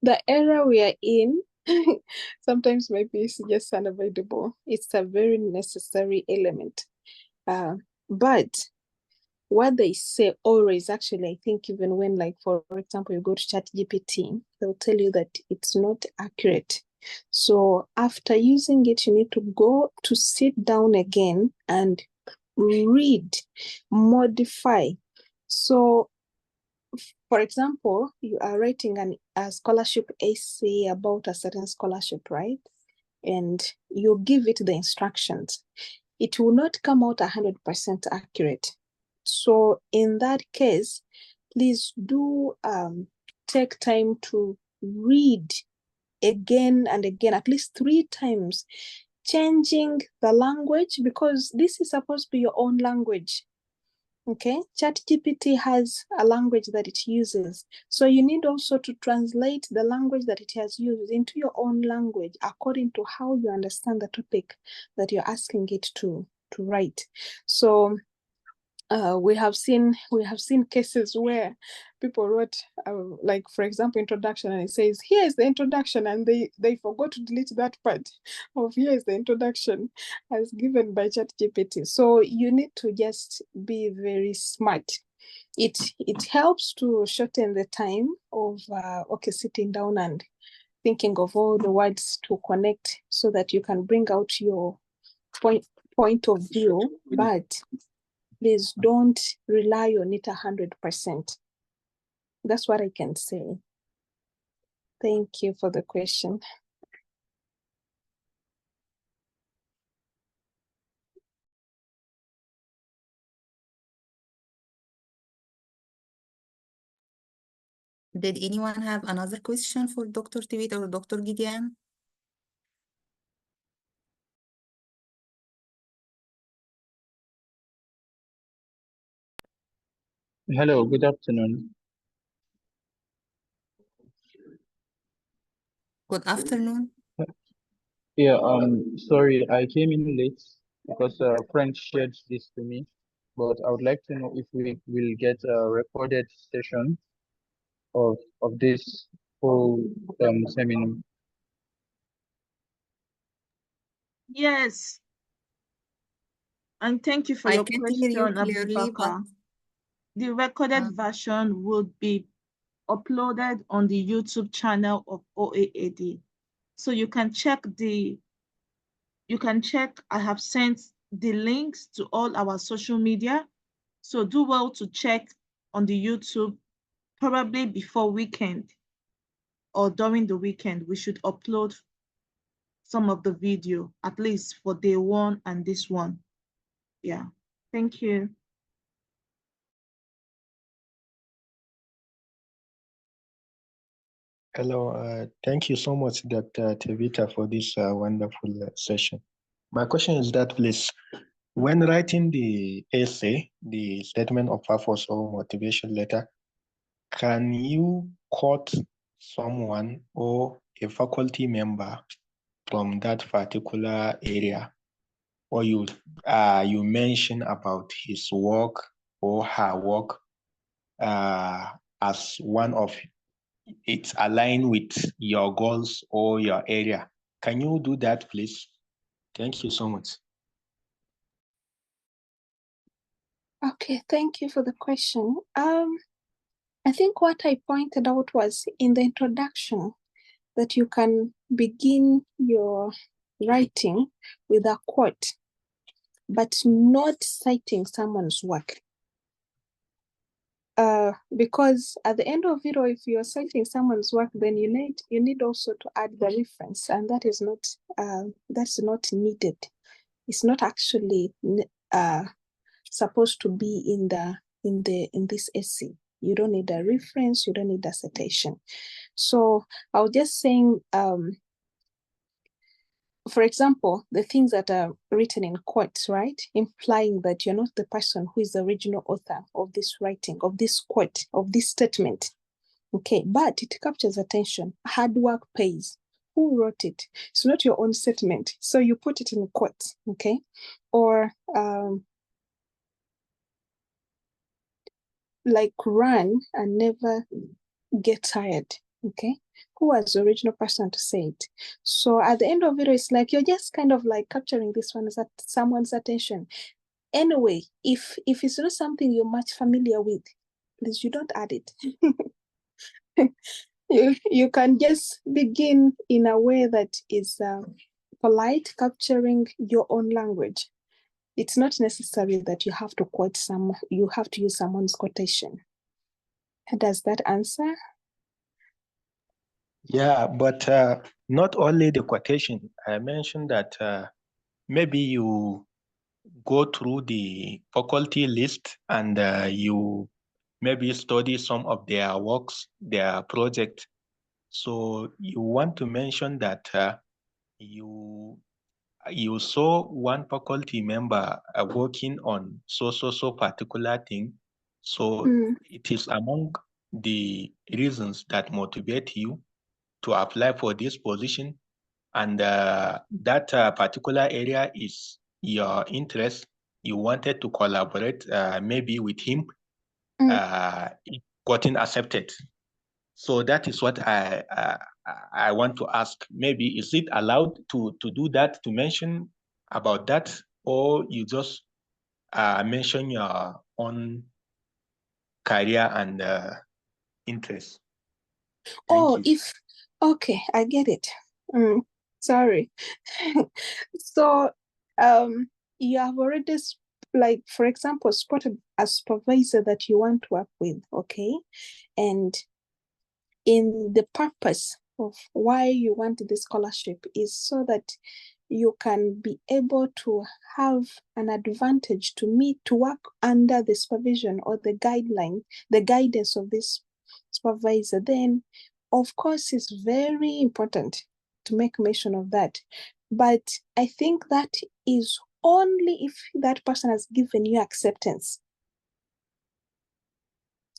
the era we are in sometimes maybe it's just unavoidable. It's a very necessary element. But what they say always, actually, I think even when, like, for example, you go to ChatGPT, they'll tell you that it's not accurate. So after using it, you need to go to sit down again and read, modify. So for example, you are writing a scholarship essay about a certain scholarship, right? And you give it the instructions. It will not come out 100% accurate. So in that case, please do take time to read again and again, at least 3 times, changing the language, because this is supposed to be your own language. Okay, ChatGPT has a language that it uses. So you need also to translate the language that it has used into your own language according to how you understand the topic that you're asking it to write. So we have seen cases where people wrote like, for example, introduction, and it says here is the introduction, and they forgot to delete that part of here is the introduction as given by ChatGPT. So you need to just be very smart. It helps to shorten the time of sitting down and thinking of all the words to connect so that you can bring out your point of view, but please don't rely on it 100%. That's what I can say. Thank you for the question. Did anyone have another question for Dr. Tibet or Dr. Gideon? Hello, good afternoon. Good afternoon. Yeah, sorry, I came in late because a friend shared this to me, but I would like to know if we will get a recorded session of this whole seminar. Yes. And thank you for I your can't question, hear you clearly, but Abubakar. The recorded version will be uploaded on the YouTube channel of OAAD. So you can check I have sent the links to all our social media. So do well to check on the YouTube, probably before weekend or during the weekend. We should upload some of the video, at least for day one and this one. Yeah, thank you. Hello, thank you so much, Dr. Tevita, for this wonderful session. My question is that, please, when writing the essay, the statement of purpose or motivation letter, can you quote someone or a faculty member from that particular area, or you mention about his work or her work as one of it's aligned with your goals or your area? Can you do that, please? Thank you so much. Okay, thank you for the question. I think what I pointed out was in the introduction that you can begin your writing with a quote, but not citing someone's work. Because at the end of it, or if you're citing someone's work, then you need also to add the reference, and that is not that's not needed. It's not actually supposed to be in this essay. You don't need a reference. You don't need a citation. So I was just saying, for example, the things that are written in quotes, right? Implying that you're not the person who is the original author of this writing, of this quote, of this statement. Okay, but it captures attention. Hard work pays. Who wrote it? It's not your own statement. So you put it in quotes, okay? Or like run and never get tired, okay? Who was the original person to say it? So at the end of it, it's like you're just kind of like capturing this one as someone's attention. Anyway, if it's not something you're much familiar with, please, you don't add it. You can just begin in a way that is polite, capturing your own language. It's not necessary that you have to quote you have to use someone's quotation. Does that answer? Yeah, but not only the quotation. I mentioned that maybe you go through the faculty list and you maybe study some of their works, their project. So you want to mention that you saw one faculty member working on so particular thing. So it is among the reasons that motivate you to apply for this position, and that particular area is your interest. you wanted to collaborate maybe with him, it gotten accepted. So that is what I want to ask. Maybe is it allowed to do that, to mention about that, or you just mention your own career and interest? Okay, I get it. Sorry. So you have already, like, for example, spotted a supervisor that you want to work with, okay? And in the purpose of why you want this scholarship is so that you can be able to have an advantage to work under the supervision or the guidance of this supervisor. Then, of course, it's very important to make mention of that. But I think that is only if that person has given you acceptance.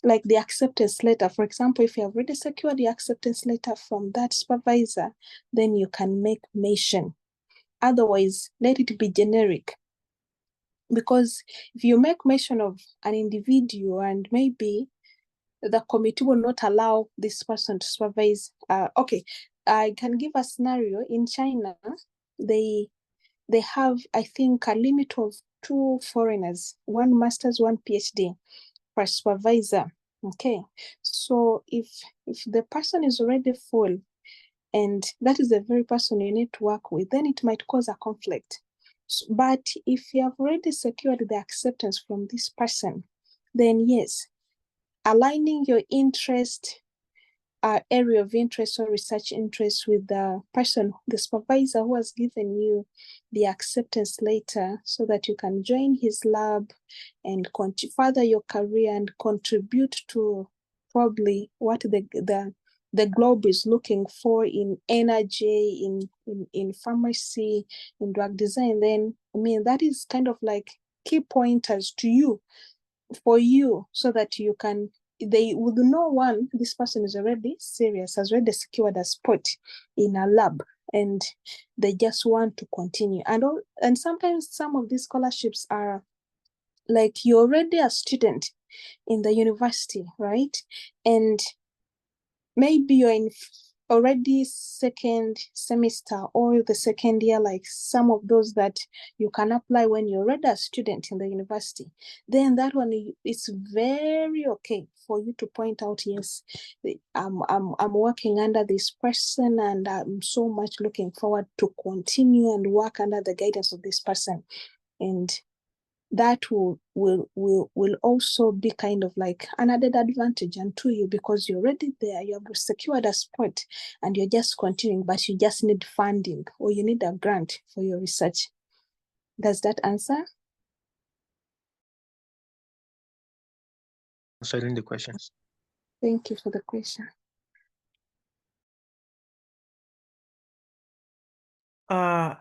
Like the acceptance letter, for example, if you have already secured the acceptance letter from that supervisor, then you can make mention. Otherwise, let it be generic. Because if you make mention of an individual and maybe the committee will not allow this person to supervise. Okay, I can give a scenario. In China, they have, I think, a limit of 2 foreigners, 1 master's, 1 PhD per supervisor. Okay, so if the person is already full and that is the very person you need to work with, then it might cause a conflict. But if you have already secured the acceptance from this person, then yes, aligning your interest, area of interest or research interest with the person, the supervisor who has given you the acceptance letter, so that you can join his lab and further your career and contribute to probably what the globe is looking for in energy, in pharmacy, in drug design. Then, I mean, that is kind of like key pointers to you, for you, so that you can, they would know, one, this person is already serious, has already secured a spot in a lab, and they just want to continue. And sometimes some of these scholarships are like, you're already a student in the university, right? And maybe you're in already second semester or the second year, like some of those that you can apply when you're already a student in the university. Then that one, it's very okay for you to point out, yes, I'm working under this person and I'm so much looking forward to continue and work under the guidance of this person. And that will also be kind of like an added advantage unto you, because you're already there, you have secured a spot and you're just continuing, but you just need funding or you need a grant for your research. Does that answer? Answering the questions. Thank you for the question. Can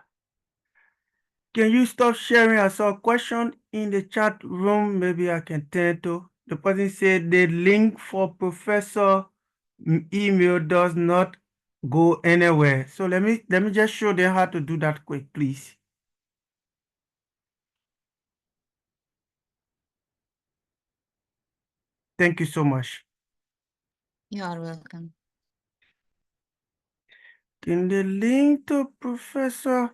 you stop sharing? I saw a question in the chat room. Maybe I can tell to. The person said the link for professor email does not go anywhere. So let me just show them how to do that quick, please. Thank you so much. You are welcome. In the link to professor,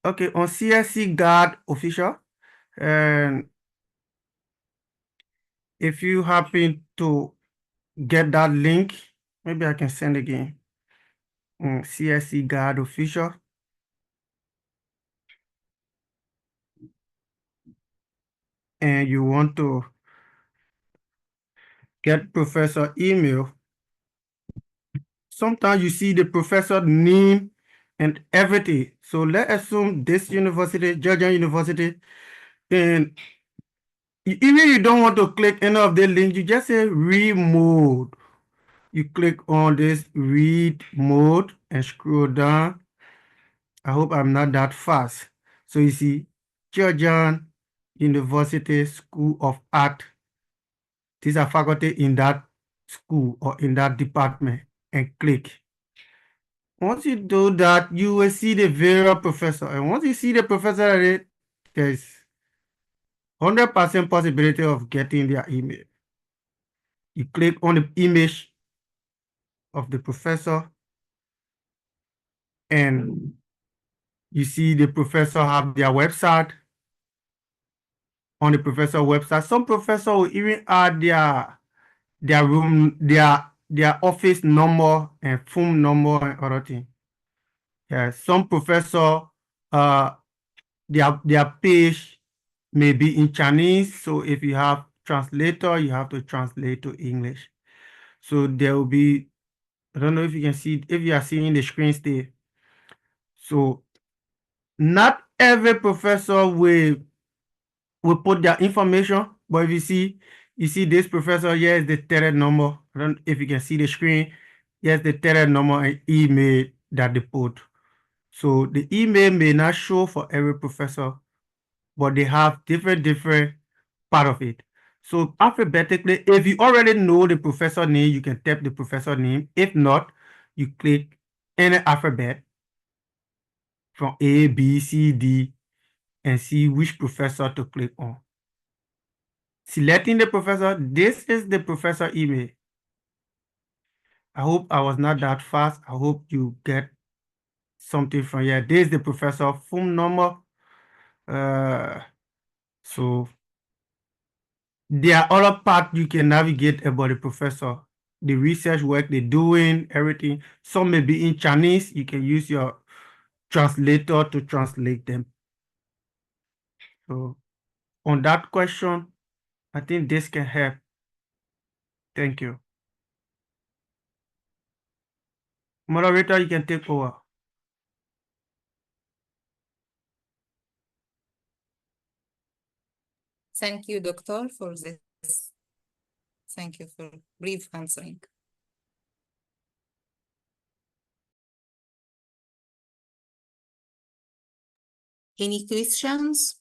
okay, on CSC Guard official, and if you happen to get that link, maybe I can send again. CSC Guard official. And you want to get professor email. Sometimes you see the professor name and everything. So let's assume this university, Georgia University, and even you don't want to click any of the links, you just say read mode. You click on this read mode and scroll down. I hope I'm not that fast. So you see Georgia University School of Art. These are faculty in that school or in that department, and click. Once you do that, you will see the various professor. And once you see the professor, there's 100% possibility of getting their email. You click on the image of the professor and you see the professor have their website. On the professor website, some professor will even add their room, their office number and phone number and other things. Yeah, some professor their page may be in Chinese, so if you have translator, you have to translate to English. So there will be, I don't know if you can see, if you are seeing the screen still. So not every professor will put their information, but if you see this professor, here is the third number. I don't know if you can see the screen. Here's the third number and email that they put. So the email may not show for every professor, but they have different part of it. So alphabetically, if you already know the professor name, you can type the professor name. If not, you click any alphabet from A, B, C, D, and see which professor to click on. Selecting the professor, this is the professor email. I hope I was not that fast. I hope you get something from here. This is the professor phone number. So there are other parts you can navigate about the professor, the research work they're doing, everything. Some may be in Chinese. You can use your translator to translate them. So on that question, I think this can help. Thank you. Moderator, you can take over. Thank you, Doctor, for this. Thank you for brief answering. Any questions?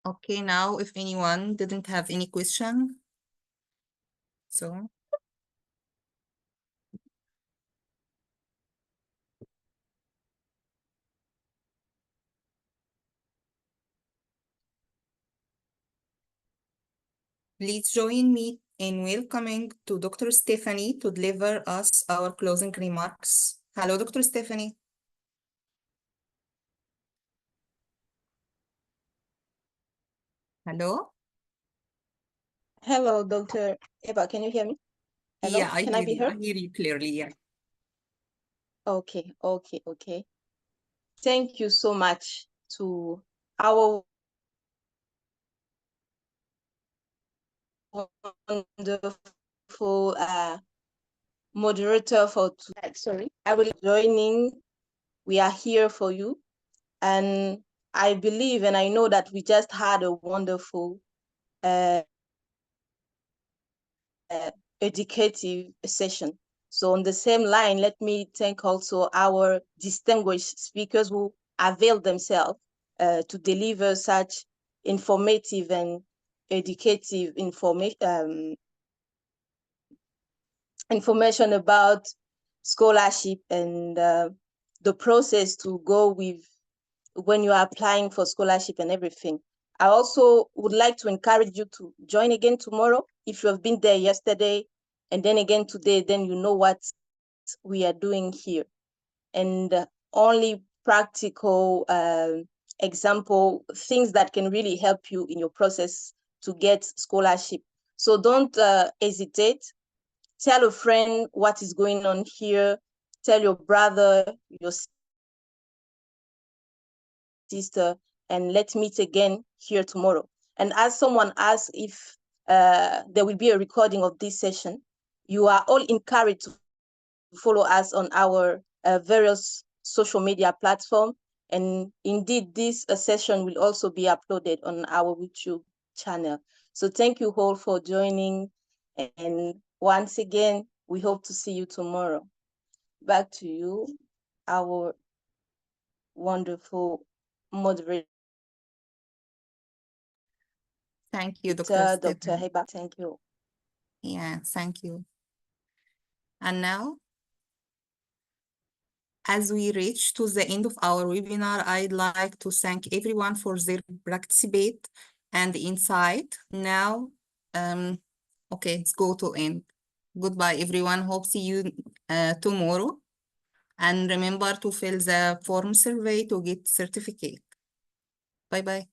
Okay, now if anyone didn't have any question, so. Please join me in welcoming to Dr. Stephanie to deliver us our closing remarks. Hello, Dr. Stephanie. Hello? Hello, Dr. Eva, can you hear me? Hello, Yeah, can I be heard? I hear you clearly, yeah. Okay. Thank you so much to our wonderful moderator for tonight. Sorry, I will be joining. We are here for you. And I believe and I know that we just had a wonderful educative session. So on the same line, let me thank also our distinguished speakers who availed themselves to deliver such informative and educative information about scholarship and the process to go with when you are applying for scholarship and everything. I also would like to encourage you to join again tomorrow. If you have been there yesterday and then again today, then you know what we are doing here. And only practical example, things that can really help you in your process to get scholarship. So don't hesitate. Tell a friend what is going on here. Tell your brother, your sister, and let's meet again here tomorrow. And as someone asked if there will be a recording of this session, you are all encouraged to follow us on our various social media platforms. And indeed, this session will also be uploaded on our YouTube channel. So thank you all for joining. And once again, we hope to see you tomorrow. back to you, our wonderful moderator. Thank you, Dr. Heba. Thank you. Yeah, thank you. And now, as we reach to the end of our webinar, I'd like to thank everyone for their participate and insight. Now, okay, let's go to end. Goodbye, everyone. Hope see you tomorrow. And remember to fill the form survey to get certificate. Bye-bye.